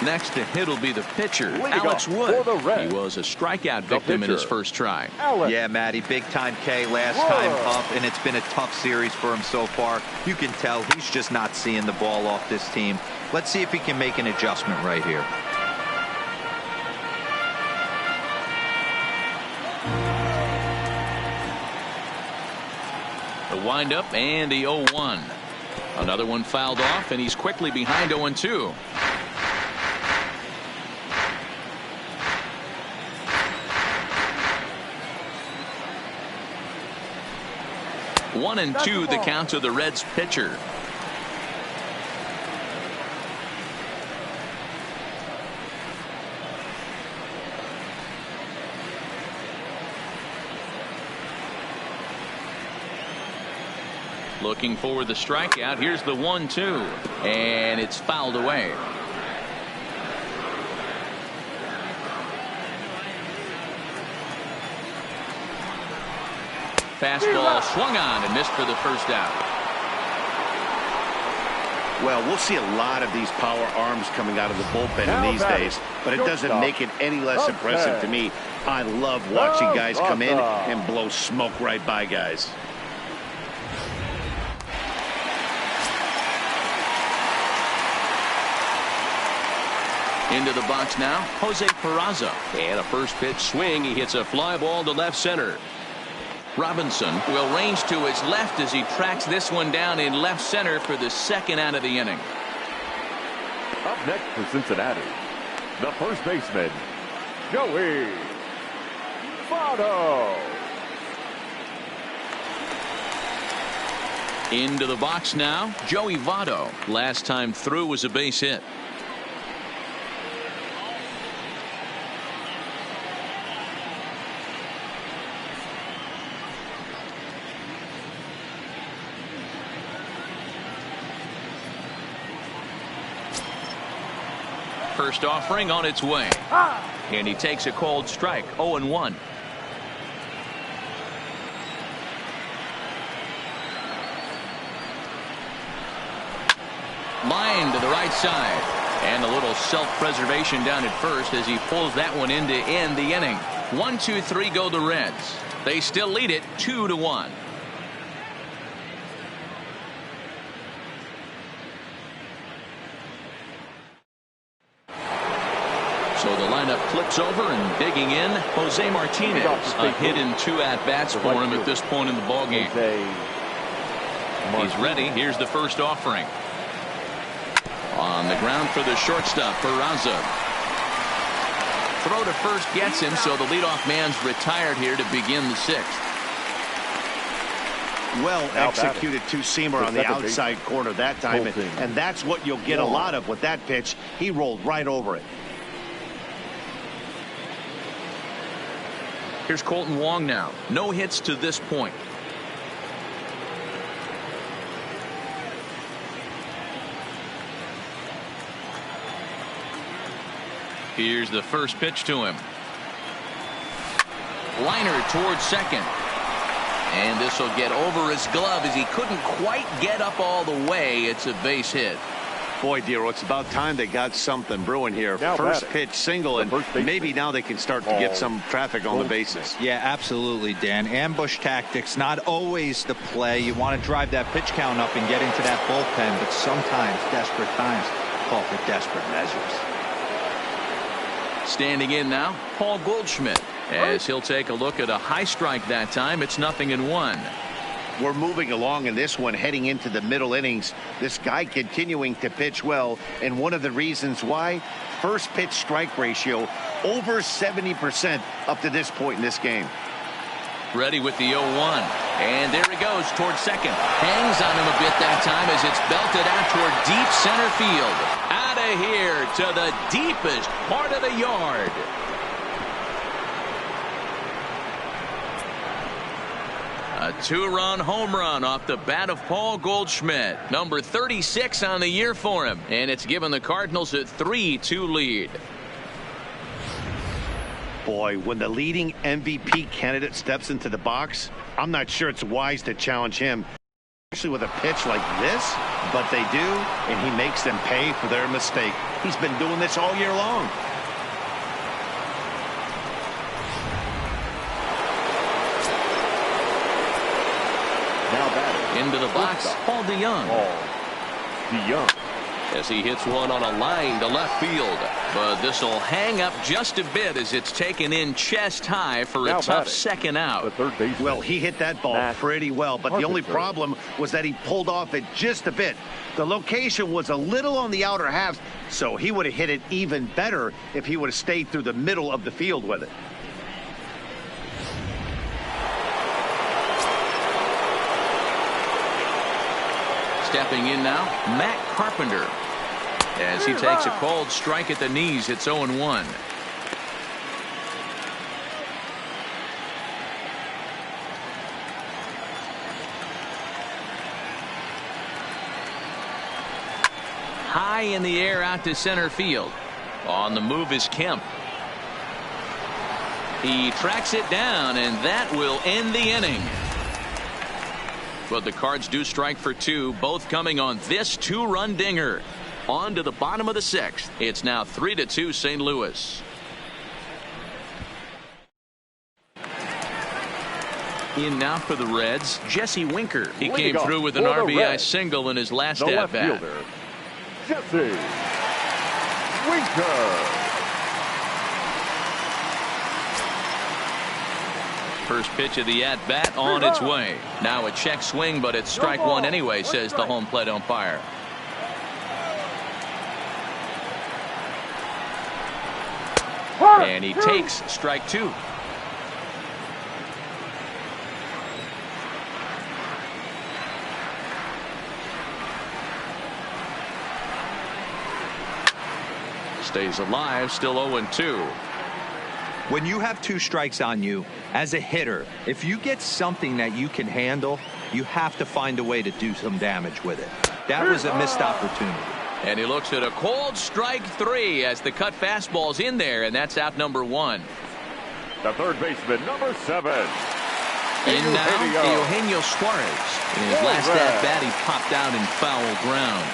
Next to hit will be the pitcher, Alex Wood. He was a strikeout victim in his first try. Yeah, Matty, big-time K last time up, and it's been a tough series for him so far. You can tell he's just not seeing the ball off this team. Let's see if he can make an adjustment right here. The windup and the 0-1. Another one fouled off, and he's quickly behind 0-2. 1-2 the count to the Reds pitcher. Looking for the strikeout. Here's the 1-2, and it's fouled away. Fastball swung on and missed for the first out. Well, we'll see a lot of these power arms coming out of the bullpen in these days, but it doesn't make it any less impressive to me. I love watching guys come in and blow smoke right by guys. Into the box now, Jose Peraza. And a first pitch swing. He hits a fly ball to left center. Robinson will range to his left as he tracks this one down in left center for the second out of the inning. Up next for Cincinnati, the first baseman, Joey Votto. Into the box now, Joey Votto. Last time through was a base hit. First offering on its way. And he takes a cold strike. 0-1. Line to the right side. And a little self-preservation down at first as he pulls that one in to end the inning. 1-2-3 go the Reds. They still lead it 2-1. So the lineup flips over, and digging in, Jose Martinez. A hit in 2 at-bats for him at this point in the ballgame. He's ready. Here's the first offering. On the ground for the shortstop, Peraza. Throw to first gets him, so the leadoff man's retired here to begin the 6th. Well executed two-seamer on the outside corner that time, and that's what you'll get a lot of with that pitch. He rolled right over it. Here's Colton Wong now. No hits to this point. Here's the first pitch to him. Liner towards second. And this will get over his glove as he couldn't quite get up all the way. It's a base hit. Boy, Dero, it's about time they got something brewing here. First pitch single, and maybe now they can start to get some traffic on the bases. Yeah, absolutely, Dan. Ambush tactics, not always the play. You want to drive that pitch count up and get into that bullpen, but sometimes desperate times call for desperate measures. Standing in now, Paul Goldschmidt, as he'll take a look at a high strike that time. It's 0-1. We're moving along in this one, heading into the middle innings. This guy continuing to pitch well, and one of the reasons why, first pitch strike ratio over 70% up to this point in this game. Ready with the 0-1, and there he goes towards second. Hangs on him a bit that time as it's belted out toward deep center field. Out of here to the deepest part of the yard. A two-run home run off the bat of Paul Goldschmidt. Number 36 on the year for him. And it's given the Cardinals a 3-2 lead. Boy, when the leading MVP candidate steps into the box, I'm not sure it's wise to challenge him, especially with a pitch like this. But they do, and he makes them pay for their mistake. He's been doing this all year long. Into the box, Paul DeYoung. As he hits one on a line to left field. But this will hang up just a bit as it's taken in chest high for a tough second out. Well, he hit that ball pretty well, but the only problem was that he pulled off it just a bit. The location was a little on the outer half, so he would have hit it even better if he would have stayed through the middle of the field with it. Stepping in now, Matt Carpenter. As he takes a cold strike at the knees, it's 0-1. High in the air out to center field. On the move is Kemp. He tracks it down, and that will end the inning. But the Cards do strike for two, both coming on this two-run dinger. On to the bottom of the sixth. It's now 3-2 St. Louis. In now for the Reds, Jesse Winker. He came through with an RBI single in his last at-bat. Jesse Winker. First pitch of the at-bat on its way. Now a check swing, but it's strike one anyway, says the home plate umpire. And he takes strike two. Stays alive, still 0-2. When you have two strikes on you, as a hitter, if you get something that you can handle, you have to find a way to do some damage with it. That was a missed opportunity. And he looks at a cold strike three as the cut fastball's in there, and that's out number one. The third baseman, number 7. In now, Eugenio Suarez. In his last at-bat, he popped out in foul ground.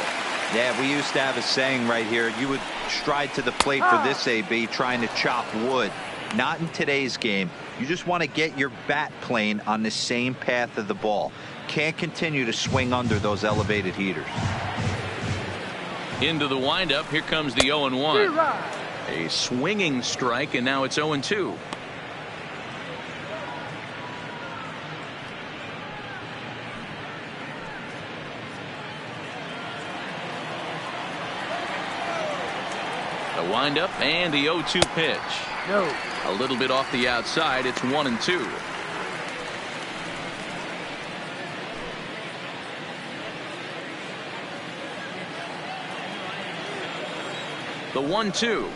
Yeah, we used to have a saying right here. You would stride to the plate for this AB trying to chop wood. Not in today's game. You just want to get your bat plane on the same path of the ball. Can't continue to swing under those elevated heaters. Into the windup. Here comes the 0-1. A swinging strike, and now it's 0-2. The windup and the 0-2 pitch. No. A little bit off the outside. It's 1-2. The 1-2.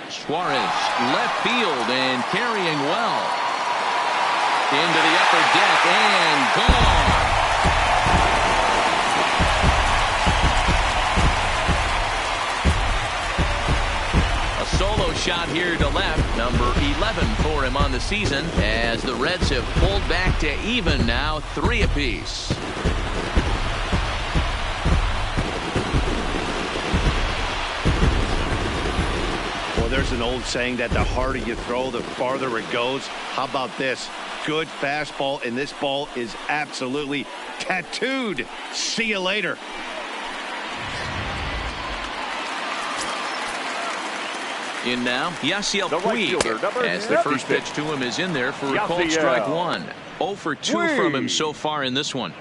Suarez, left field and carrying well. Into the upper deck and gone. A solo shot here to left, number 11 for him on the season, as the Reds have pulled back to even now, 3 apiece. There's an old saying that the harder you throw, the farther it goes. How about this? Good fastball, and this ball is absolutely tattooed. See you later. In now, Yasiel Puig, as the first pitch to him is in there for a called strike 1. 0 for 2 from him so far in this one.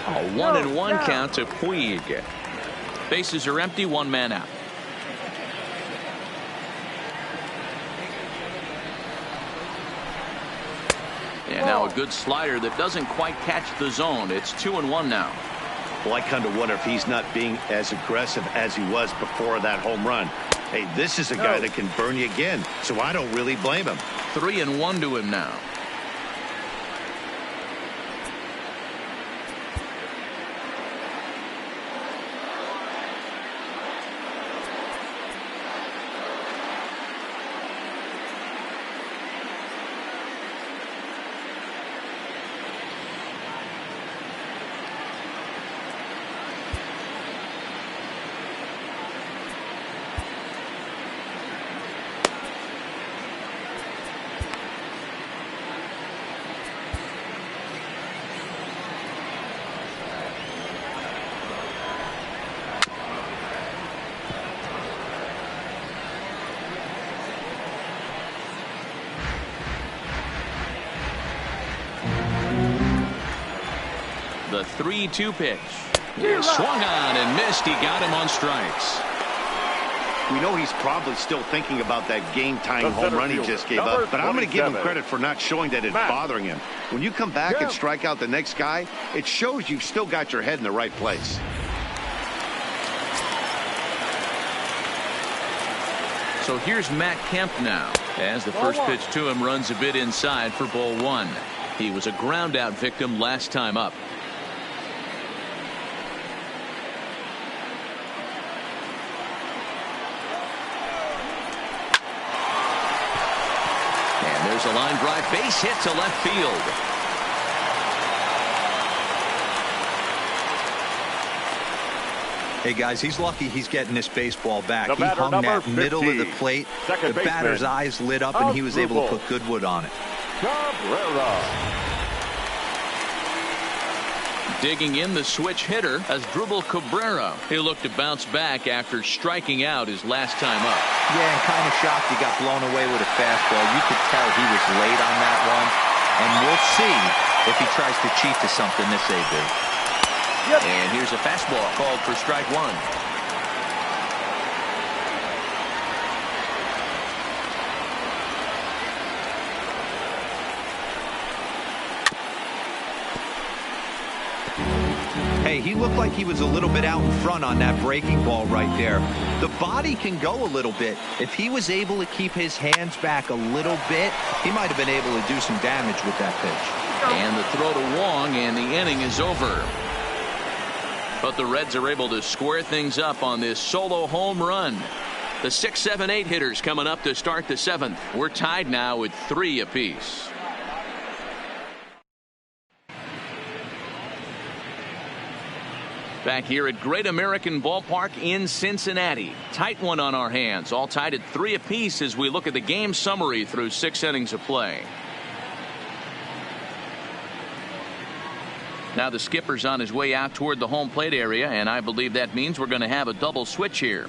A 1-1 count to Puig. Bases are empty, 1 man out. And now a good slider that doesn't quite catch the zone. It's 2-1 now. Well, I kind of wonder if he's not being as aggressive as he was before that home run. Hey, this is a guy that can burn you again, so I don't really blame him. 3-1 to him now. The 3-2 pitch. Swung on and missed. He got him on strikes. We know he's probably still thinking about that game-tying home run he just gave up, but I'm going to give him credit for not showing that it's bothering him. When you come back and strike out the next guy, it shows you've still got your head in the right place. So here's Matt Kemp now, as the first pitch to him runs a bit inside for ball 1. He was a ground-out victim last time up. There's a line drive base hit to left field. Hey guys, he's lucky he's getting this baseball back. He hung that 15, middle of the plate. The batter's eyes lit up and he was able to put good wood on it. Digging in the switch hitter as Dribble Cabrera. He looked to bounce back after striking out his last time up. Yeah, and kind of shocked he got blown away with a fastball. You could tell he was late on that one. And we'll see if he tries to cheat to something this AB. Yep. And here's a fastball called for strike 1. Hey, he looked like he was a little bit out in front on that breaking ball right there. The body can go a little bit. If he was able to keep his hands back a little bit, he might have been able to do some damage with that pitch. And the throw to Wong, and the inning is over. But the Reds are able to square things up on this solo home run. The 6, 7, 8 hitters coming up to start the 7th. We're tied now with 3 apiece. Back here at Great American Ballpark in Cincinnati. Tight one on our hands. All tied at 3 apiece as we look at the game summary through 6 innings of play. Now the skipper's on his way out toward the home plate area, and I believe that means we're going to have a double switch here.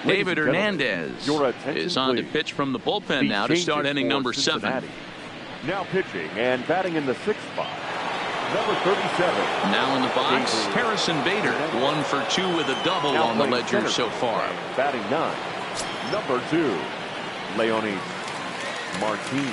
David Hernandez is on to pitch from the bullpen now to start inning number 7. Now pitching and batting in the 6th spot, Number 37. Now in the box, Harrison Bader. 1 for 2 with a double on the ledger so far. Batting 9. Number 2. Leonis Martin.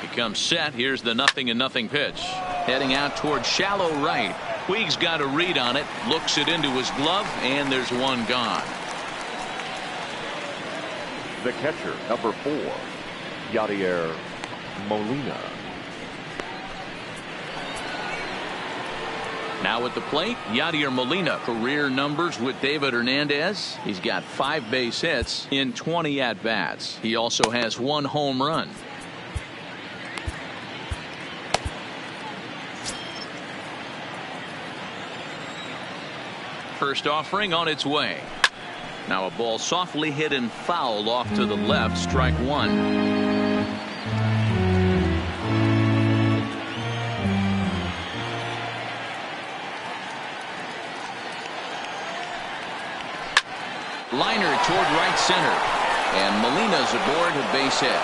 He comes set. Here's the 0-0 pitch. Heading out toward shallow right. Puig's got a read on it. Looks it into his glove, and there's one gone. The catcher, number 4. Yadier Molina. Now at the plate, Yadier Molina. Career numbers with David Hernandez. He's got 5 base hits in 20 at-bats. He also has 1 home run. First offering on its way. Now a ball softly hit and fouled off to the left. Strike 1. Liner toward right center, and Molina's aboard a base hit.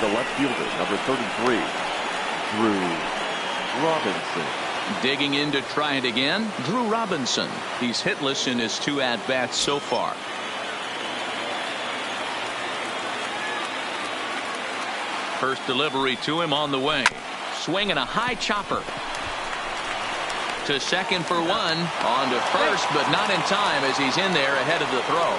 The left fielder, number 33, Drew Robinson. Digging in to try it again, Drew Robinson. He's hitless in his 2 at-bats so far. First delivery to him on the way. Swinging a high chopper. To second for 1. On to first, but not in time as he's in there ahead of the throw.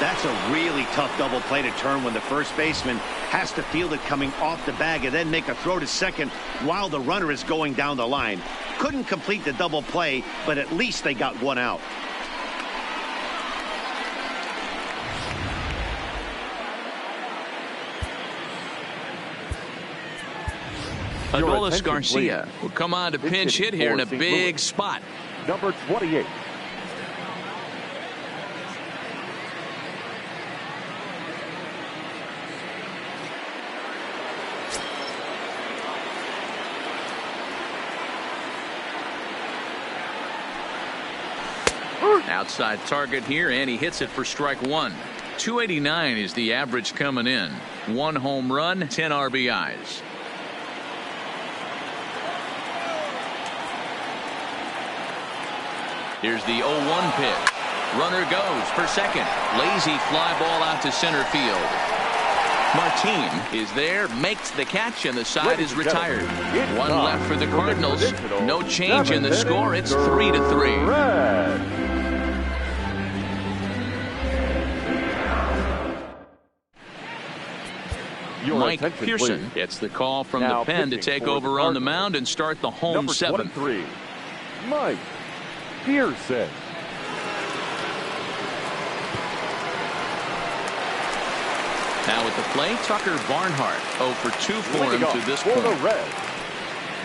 That's a really tough double play to turn when the first baseman has to field it coming off the bag and then make a throw to second while the runner is going down the line. Couldn't complete the double play, but at least they got 1 out. Adolis Garcia will come on to pinch hit here in a big spot. Number 28. Outside target here, and he hits it for strike 1. 289 is the average coming in. 1 home run, 10 RBIs. Here's the 0-1 pitch. Runner goes for second. Lazy fly ball out to center field. Martin is there, makes the catch, and the side is retired. 1 left for the Cardinals. No change in the score. It's 3-3. Mike Pearson gets the call from the pen to take over on the mound and start the home 7th. Mike Pearson. Now at the plate, Tucker Barnhart. 0 for 2 for him to this point. For the Reds,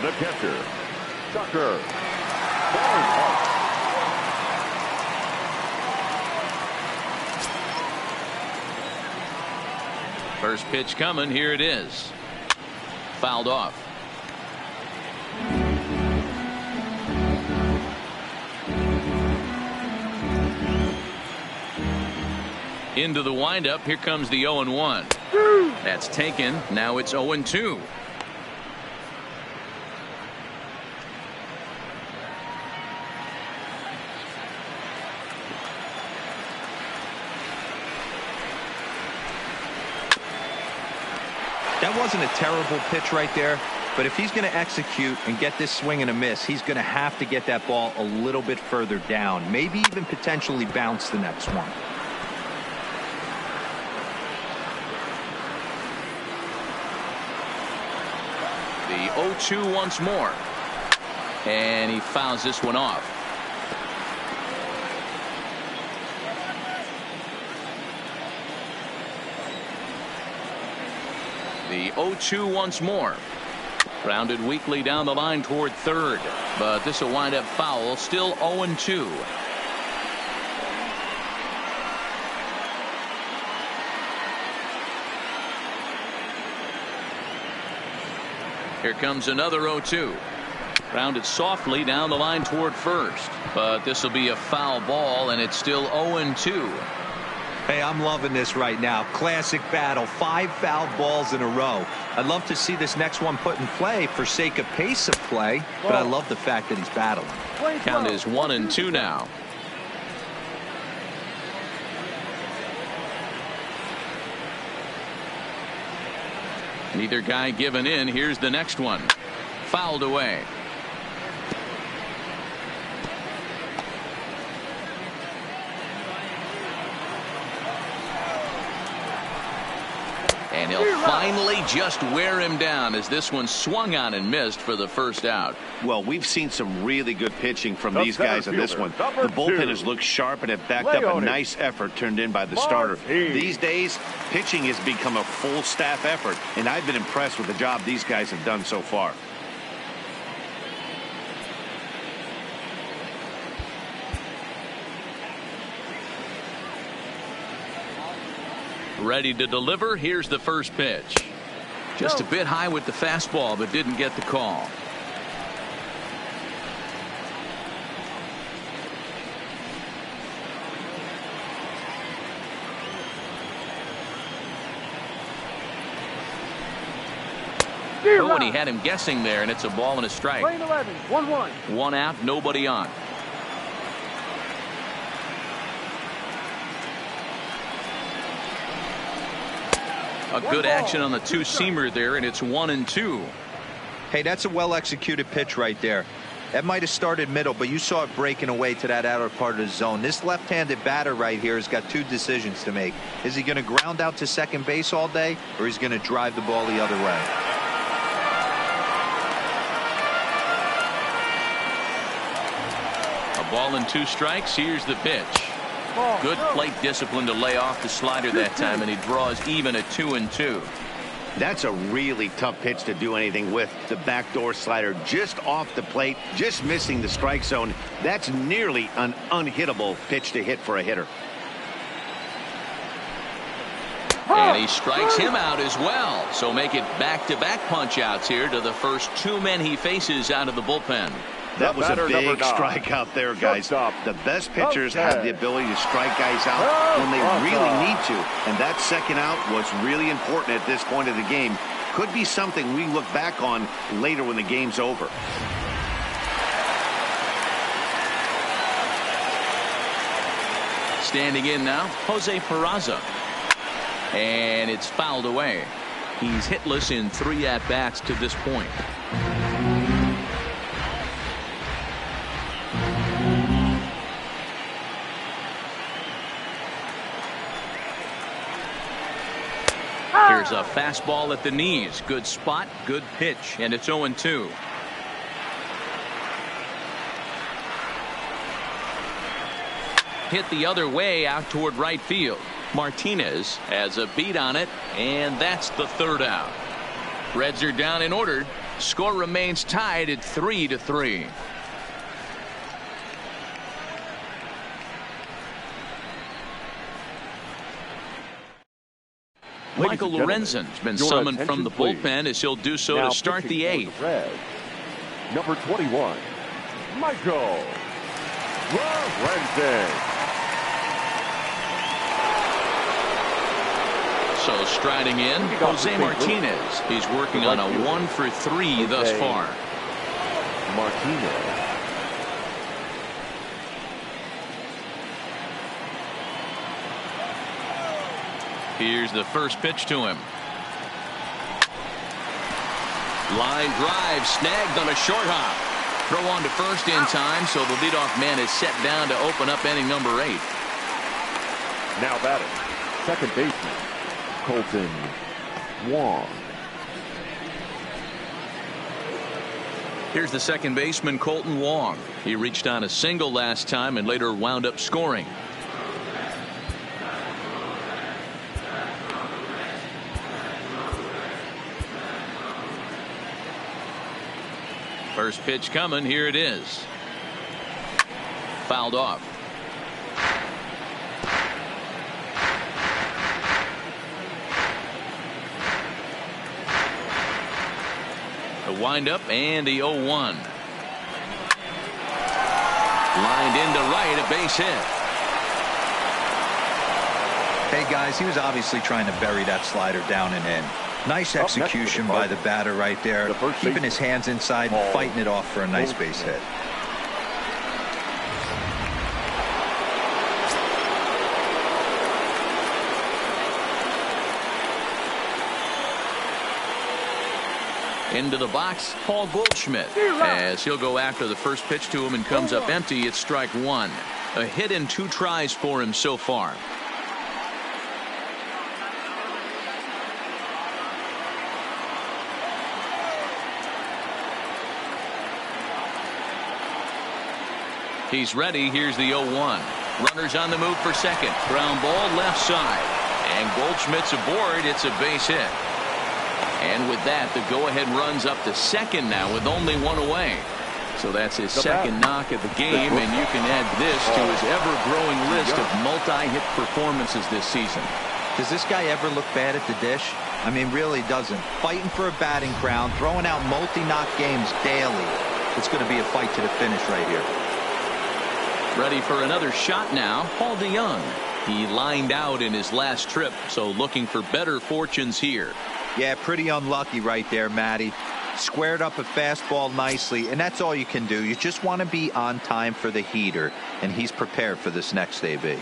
the catcher, Tucker Barnhart. First pitch coming. Here it is. Fouled off. Into the windup. Here comes the 0-1. That's taken. Now it's 0-2. That wasn't a terrible pitch right there, but if he's going to execute and get this swing and a miss, he's going to have to get that ball a little bit further down, maybe even potentially bounce the next one. The 0-2 once more, and he fouls this one off. The 0-2 once more. Grounded weakly down the line toward third, but this will wind up foul. Still 0-2. Here comes another 0-2. Grounded softly down the line toward first, but this will be a foul ball, and it's still 0-2. Hey, I'm loving this right now. Classic battle. 5 foul balls in a row. I'd love to see this next one put in play for sake of pace of play, but I love the fact that he's battling. Count is 1-2 now. Neither guy giving in. Here's the next one. Fouled away. And he'll finally just wear him down as this one swung on and missed for the first out. Well, we've seen some really good pitching from these guys in this one. The bullpen has looked sharp and have backed up a nice effort turned in by the starter. These days, pitching has become a full staff effort, and I've been impressed with the job these guys have done so far. Ready to deliver. Here's the first pitch. Just a bit high with the fastball, but didn't get the call. Oh, and he had him guessing there, and it's a ball and a strike. 1-1. One out, nobody on. A good action on the two-seamer there, and it's 1-2. Hey, that's a well-executed pitch right there. That might have started middle, but you saw it breaking away to that outer part of the zone. This left-handed batter right here has got 2 decisions to make. Is he going to ground out to second base all day, or is he going to drive the ball the other way? A ball and 2 strikes. Here's the pitch. Good plate discipline to lay off the slider that time, and he draws even at 2-2. That's a really tough pitch to do anything with. The backdoor slider just off the plate, just missing the strike zone. That's nearly an unhittable pitch to hit for a hitter. And he strikes him out as well. So make it back-to-back punch-outs here to the first 2 men he faces out of the bullpen. That was a big strike out there, guys. The best pitchers have the ability to strike guys out when they really need to. And that second out was really important at this point of the game. Could be something we look back on later when the game's over. Standing in now, Jose Peraza. And it's fouled away. He's hitless in 3 at-bats to this point. Here's a fastball at the knees. Good spot, good pitch, and it's 0-2. Hit the other way out toward right field. Martinez has a beat on it, and that's the 3rd out. Reds are down and ordered. Score remains tied at 3-3. Michael Lorenzen's been summoned from the bullpen as he'll do so to start the 8th. Number 21, Michael Lorenzen. So striding in, Jose Martinez. He's working on a 1-for-3 thus far. Martinez. Here's the first pitch to him. Line drive snagged on a short hop. Throw on to first in time, so the leadoff man is set down to open up inning number 8. Now batting, second baseman, Colton Wong. Here's the second baseman, Colton Wong. He reached on a single last time and later wound up scoring. First pitch coming. Here it is. Fouled off. The windup and the 0-1. Lined into right, a base hit. Hey, guys, he was obviously trying to bury that slider down and in. Nice execution by the batter right there, keeping his hands inside and fighting it off for a nice base hit. Into the box, Paul Goldschmidt, as he'll go after the first pitch to him and comes up empty. It's strike one. A hit in 2 tries for him so far. He's ready. Here's the 0-1. Runners on the move for second. Ground ball left side. And Goldschmidt's aboard. It's a base hit. And with that, the go-ahead runs up to second now with only 1 away. So that's his second knock of the game, and you can add this to his ever-growing list of multi-hit performances this season. Does this guy ever look bad at the dish? I mean, really doesn't. Fighting for a batting crown, throwing out multi-knock games daily. It's going to be a fight to the finish right here. Ready for another shot now, Paul DeYoung. He lined out in his last trip, so looking for better fortunes here. Yeah, pretty unlucky right there, Matty. Squared up a fastball nicely, and that's all you can do. You just want to be on time for the heater, and he's prepared for this next AB.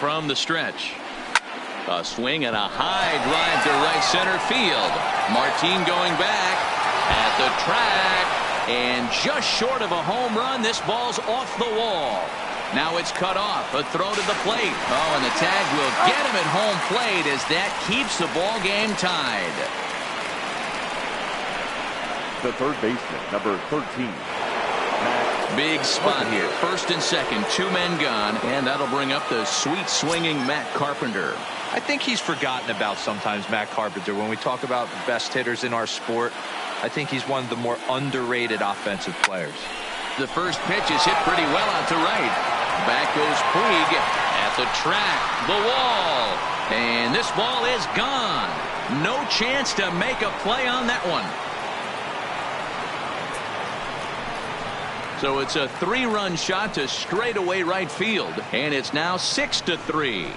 From the stretch, a swing and a high drive to right center field. Martin going back at the track, and just short of a home run. This ball's off the wall. Now it's cut off. A throw to the plate. Oh, and the tag will get him at home plate as that keeps the ball game tied. The third baseman, number 13. Big spot here. First and second, 2 men gone, and that'll bring up the sweet swinging Matt Carpenter. I think he's forgotten about sometimes, Matt Carpenter. When we talk about the best hitters in our sport, I think he's one of the more underrated offensive players. The first pitch is hit pretty well out to right. Back goes Puig at the track, the wall, and this ball is gone. No chance to make a play on that one. So it's a 3-run shot to straightaway right field, and it's now 6-3.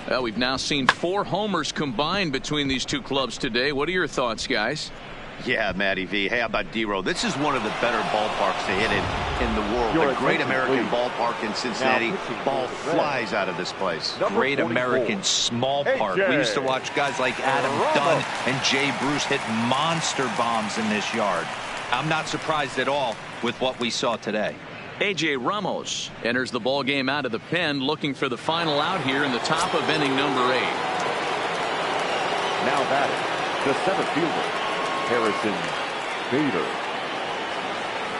Well, we've now seen 4 homers combined between these two clubs today. What are your thoughts, guys? Yeah, Matty V. Hey, how about D-Row? This is one of the better ballparks to hit in the world. The Great American Ballpark in Cincinnati. Ball flies out of this place. Great American Small Park. We used to watch guys like Adam Dunn and Jay Bruce hit monster bombs in this yard. I'm not surprised at all with what we saw today. A.J. Ramos enters the ball game out of the pen, looking for the final out here in the top of inning number 8. Now batting, the center fielder, Harrison Bader.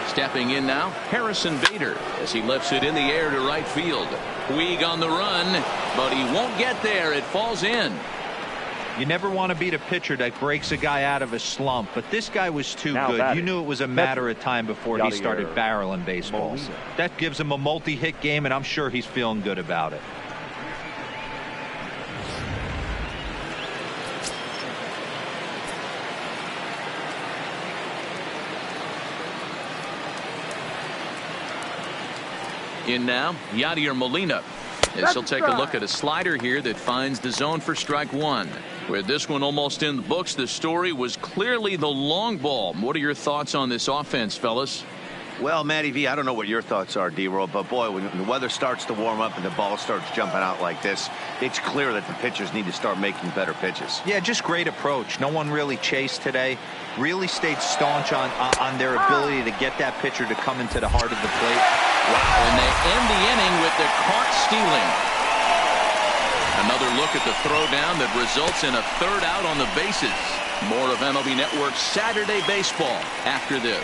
Stepping in now, Harrison Bader, as he lifts it in the air to right field. Puig on the run, but he won't get there. It falls in. You never want to beat a pitcher that breaks a guy out of a slump, but this guy was too good. You knew it was a matter of time before he started barreling baseballs. That gives him a multi-hit game, and I'm sure he's feeling good about it. In now, Yadier Molina, as he'll take a look at a slider here that finds the zone for strike 1. With this one almost in the books, the story was clearly the long ball. What are your thoughts on this offense, fellas? Well, Matty V, I don't know what your thoughts are, D-Roll, but boy, when the weather starts to warm up and the ball starts jumping out like this, it's clear that the pitchers need to start making better pitches. Yeah, just great approach. No one really chased today. Really stayed staunch on their ability to get that pitcher to come into the heart of the plate. Wow, and they end the inning with the caught stealing. Another look at the throwdown that results in a 3rd out on the bases. More of MLB Network's Saturday Baseball after this.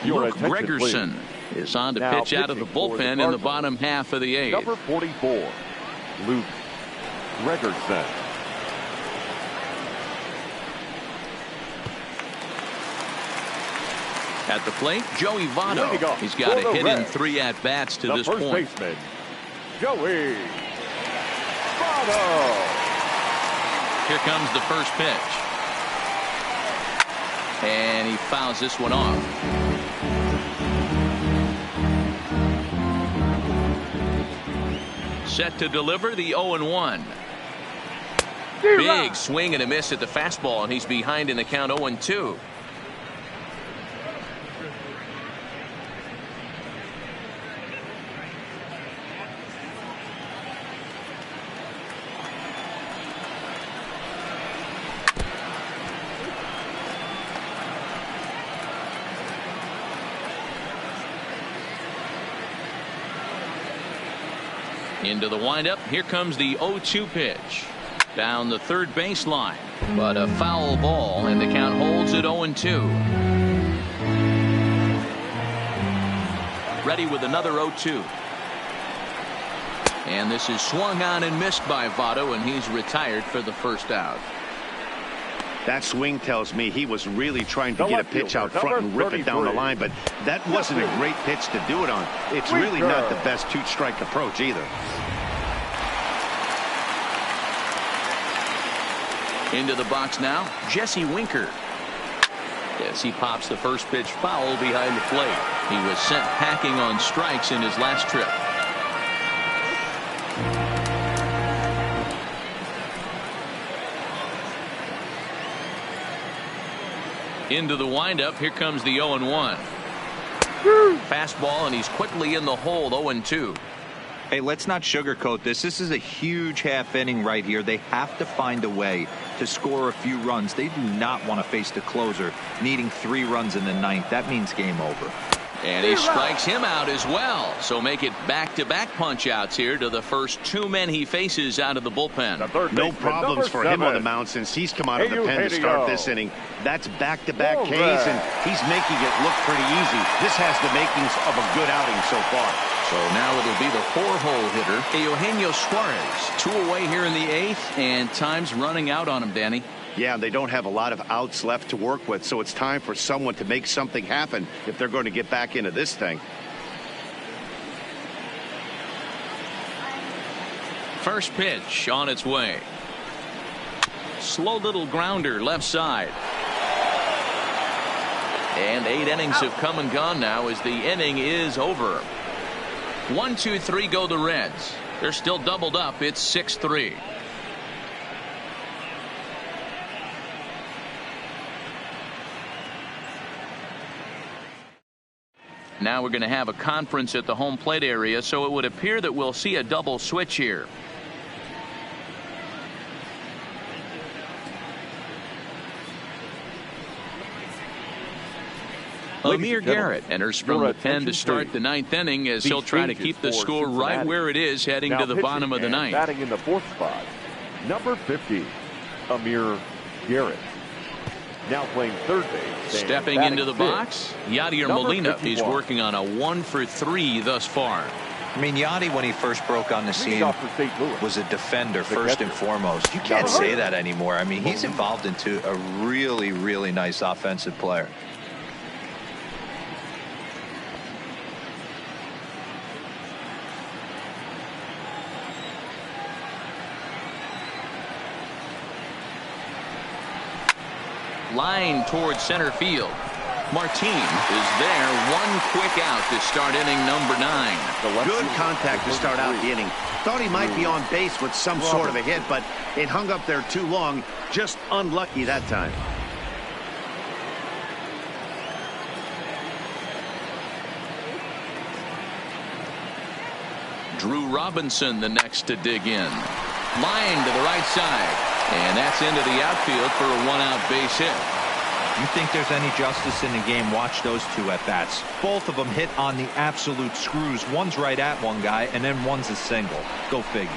Luke Gregerson is on to pitch out of the bullpen in the bottom half of the 8th. Number 44, Luke Gregerson. At the plate, Joey Votto. He's got a hit in 3 at-bats to this point. Baseman, Joey Votto. Here comes the first pitch. And he fouls this one off. Set to deliver the 0-1. Big swing and a miss at the fastball, and he's behind in the count 0-2. Into the windup. Here comes the 0-2 pitch. Down the third baseline. But a foul ball, and the count holds at 0-2. Ready with another 0-2. And this is swung on and missed by Votto, and he's retired for the first out. That swing tells me he was really trying to get a pitch out front and rip it down the line, but that wasn't a great pitch to do it on. It's really not the best 2-strike approach either. Into the box now, Jesse Winker. Yes, he pops the first pitch foul behind the plate. He was sent packing on strikes in his last trip. Into the windup. Here comes the 0-1. Fastball, and he's quickly in the hole. 0-2. Hey, let's not sugarcoat this. This is a huge half inning right here. They have to find a way to score a few runs. They do not want to face the closer needing 3 runs in the 9th. That means game over. And he strikes him out as well. So make it back-to-back punch-outs here to the first 2 men he faces out of the bullpen. No problems for him on the mound since he's come out of the pen to start this inning. That's back-to-back Ks, and he's making it look pretty easy. This has the makings of a good outing so far. So now it'll be the 4-hole hitter, Eugenio Suarez. 2 away here in the 8th, and time's running out on him, Danny. Yeah, they don't have a lot of outs left to work with, so it's time for someone to make something happen if they're going to get back into this thing. First pitch on its way. Slow little grounder left side. And 8 innings have come and gone now as the inning is over. 1, 2, 3 go the Reds. They're still doubled up. It's 6-3. Now we're going to have a conference at the home plate area, so it would appear that we'll see a double switch here. Amir Garrett enters from the pen to start the 9th inning as he'll try to keep the score right where it is heading to the bottom of the 9th. Batting in the 4th spot, number 50, Amir Garrett. Now playing third base. Stepping into the box, Yadier Molina. He's working on a 1 for 3 thus far. I mean, Yadi, when he first broke on the scene, was a defender first and foremost. You can't say that anymore. I mean, he's evolved into a really, really nice offensive player. Line towards center field. Martin is there. 1 quick out to start inning number 9. Good contact to start out the inning. Thought he might be on base with some sort of a hit, but it hung up there too long. Just unlucky that time. Drew Robinson the next to dig in. Line to the right side. And that's into the outfield for a 1-out base hit. You think there's any justice in the game? Watch those 2 at-bats. Both of them hit on the absolute screws. One's right at one guy, and then one's a single. Go figure.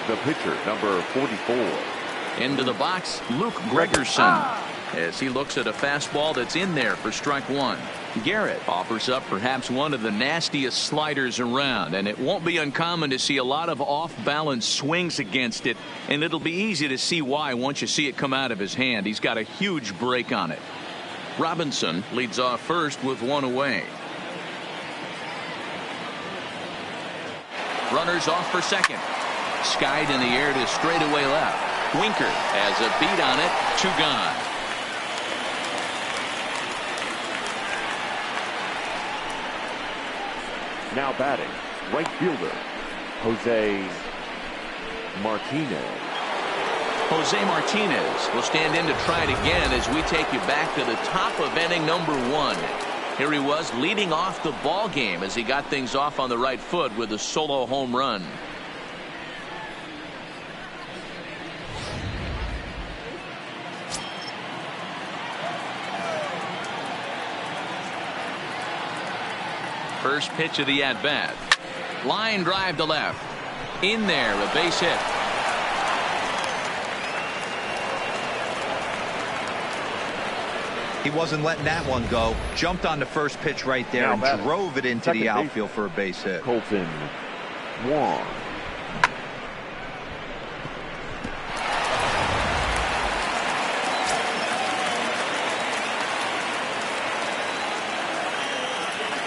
The pitcher, number 44. Into the box, Luke Gregerson. as he looks at a fastball that's in there for strike one. Garrett offers up perhaps one of the nastiest sliders around, and it won't be uncommon to see a lot of off-balance swings against it, and it'll be easy to see why once you see it come out of his hand. He's got a huge break on it. Robinson leads off first with one away. Runners off for second. Skied in the air to straightaway left. Winker has a beat on it. 2 gone. Now batting, right fielder, Jose Martinez. Jose Martinez will stand in to try it again as we take you back to the top of inning number 1. Here he was leading off the ball game as he got things off on the right foot with a solo home run. First pitch of the at-bat. Line drive to left. In there, a base hit. He wasn't letting that one go. Jumped on the first pitch right there and drove it into the outfield for a base hit. Colton Wong.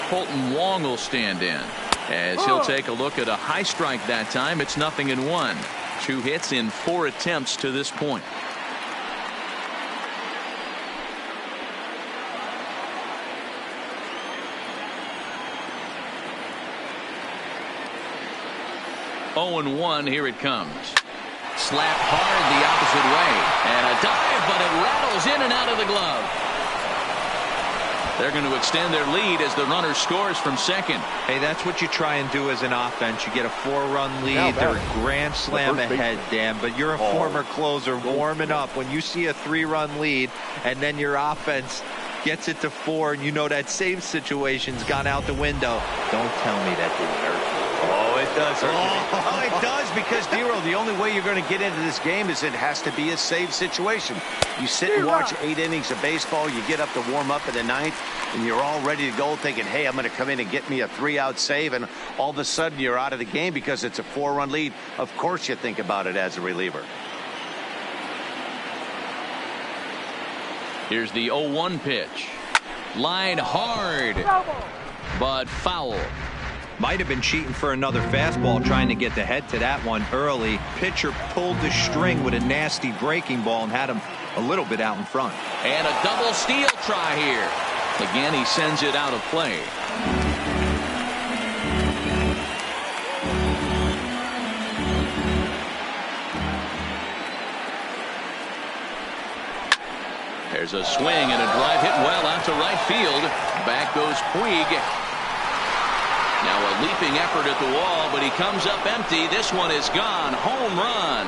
Colton Wong will stand in as he'll take a look at a high strike that time. It's 0-1. 2 hits in 4 attempts to this point. Oh and 1. Here it comes. Slapped hard the opposite way, and a dive, but it rattles in and out of the glove. They're going to extend their lead as the runner scores from second. Hey, that's what you try and do as an offense. You get a 4-run lead. They're a grand slam ahead, Dan, but you're a former closer warming up. When you see a 3-run lead and then your offense gets it to 4 and you know that save situation's gone out the window, don't tell me that didn't hurt. Oh, it does hurt. Oh, it does, because, Dero, the only way you're going to get into this game is it has to be a save situation. You sit and watch 8 innings of baseball, you get up to warm up in the 9th, and you're all ready to go thinking, hey, I'm going to come in and get me a 3-out save, and all of a sudden you're out of the game because it's a 4-run lead. Of course you think about it as a reliever. Here's the 0-1 pitch. Line hard, but foul. Might have been cheating for another fastball, trying to get the head to that one early. Pitcher pulled the string with a nasty breaking ball and had him a little bit out in front. And a double steal try here. Again, he sends it out of play. There's a swing and a drive hit well out to right field. Back goes Puig. Now a leaping effort at the wall, but he comes up empty. This one is gone. Home run.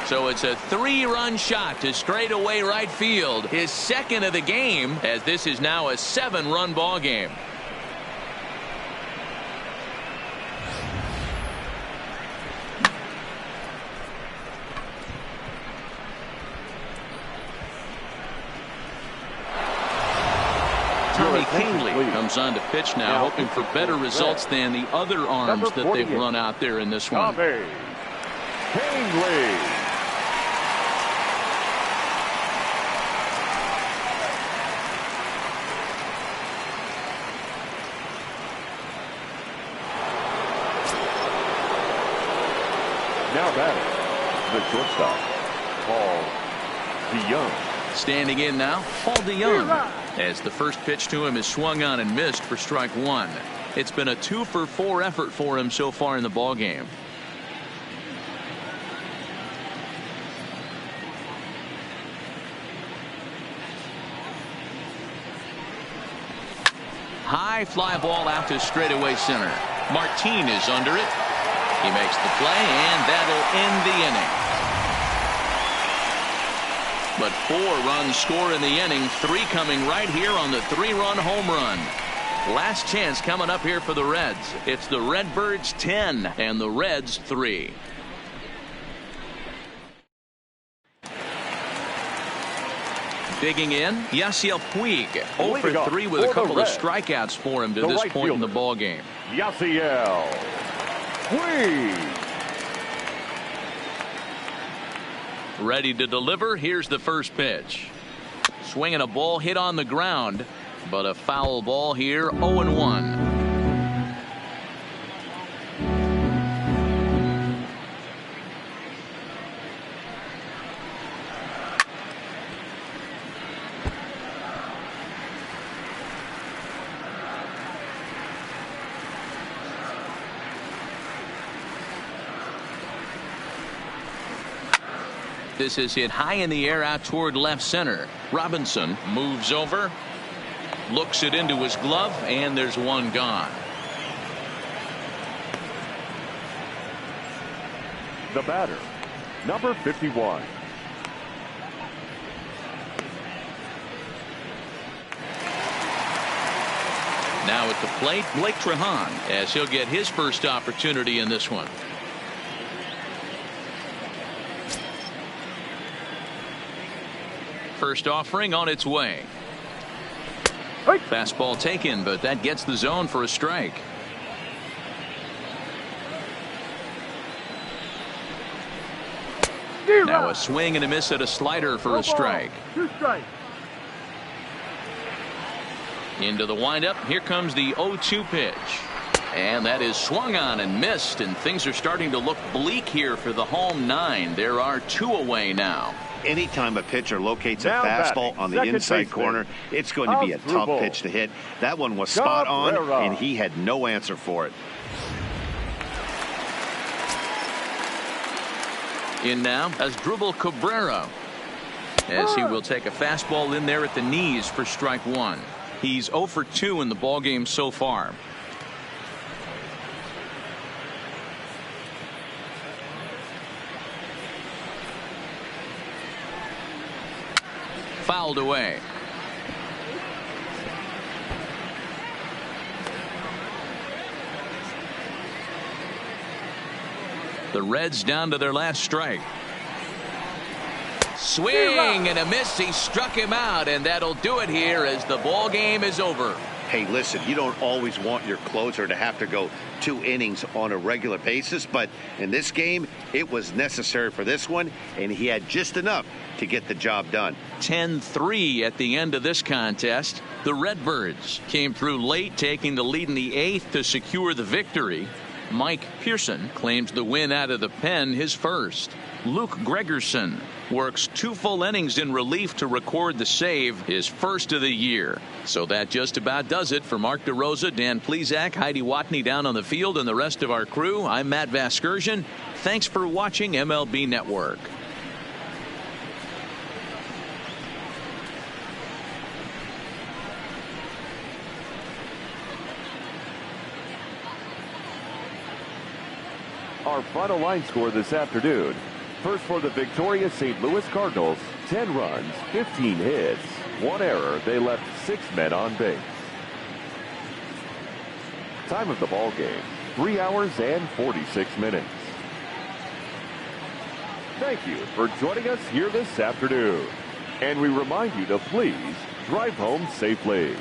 So it's a 3-run shot to straightaway right field. His second of the game, as this is now a 7-run ball game. Tommy Cangley comes on to pitch now, hoping for better results than the other arms that they've run out there in this one. Tommy Cangley. Now batting, the shortstop, Paul DeYoung. Standing in now, Paul DeYoung, as the first pitch to him is swung on and missed for strike 1. It's been a 2-for-4 effort for him so far in the ball game. High fly ball out to straightaway center. Martinez under it. He makes the play, and that'll end the inning. But 4 runs score in the inning, 3 coming right here on the 3-run home run. Last chance coming up here for the Reds. It's the Redbirds 10 and the Reds 3. Digging in, Yasiel Puig. 0 Leading for off 3 with a for the couple of Reds, strikeouts for him to the this right point in the fielder, ball game. Yasiel Puig. Ready to deliver. Here's the first pitch. Swinging a ball hit on the ground, but a foul ball here. 0-1. This is hit high in the air out toward left center. Robinson moves over, looks it into his glove, and there's one gone. The batter, number 51. Now at the plate, Blake Trehan, as he'll get his first opportunity in this one. First offering on its way. Fastball taken, but that gets the zone for a strike. Now a swing and a miss at a slider for a strike. 2 strikes. Into the windup. Here comes the 0-2 pitch. And that is swung on and missed, and things are starting to look bleak here for the home 9. There are 2 away now. Anytime a pitcher locates a Now fastball batting, on the second inside baseman, corner, it's going to be a tough Asdrubal. pitch to hit. That one was spot on, Cabrera. and he had no answer for it. In now, Asdrubal Cabrera, as he will take a fastball in there at the knees for strike 1. He's 0 for 2 in the ballgame so far. Fouled away. The Reds down to their last strike. Swing and a miss. He struck him out, and that'll do it here as the ball game is over. Hey, listen, you don't always want your closer to have to go 2 innings on a regular basis, but in this game, it was necessary for this one, and he had just enough to get the job done. 10-3 at the end of this contest. The Redbirds came through late, taking the lead in the 8th to secure the victory. Mike Pearson claims the win out of the pen, his first. Luke Gregerson works 2 full innings in relief to record the save, his first of the year. So that just about does it. For Mark DeRosa, Dan Plesac, Heidi Watney down on the field, and the rest of our crew, I'm Matt Vasgersian. Thanks for watching MLB Network. Our final line score this afternoon. First for the victorious St. Louis Cardinals, 10 runs, 15 hits, 1 error. They left 6 men on base. Time of the ball game, 3 hours and 46 minutes. Thank you for joining us here this afternoon. And we remind you to please drive home safely.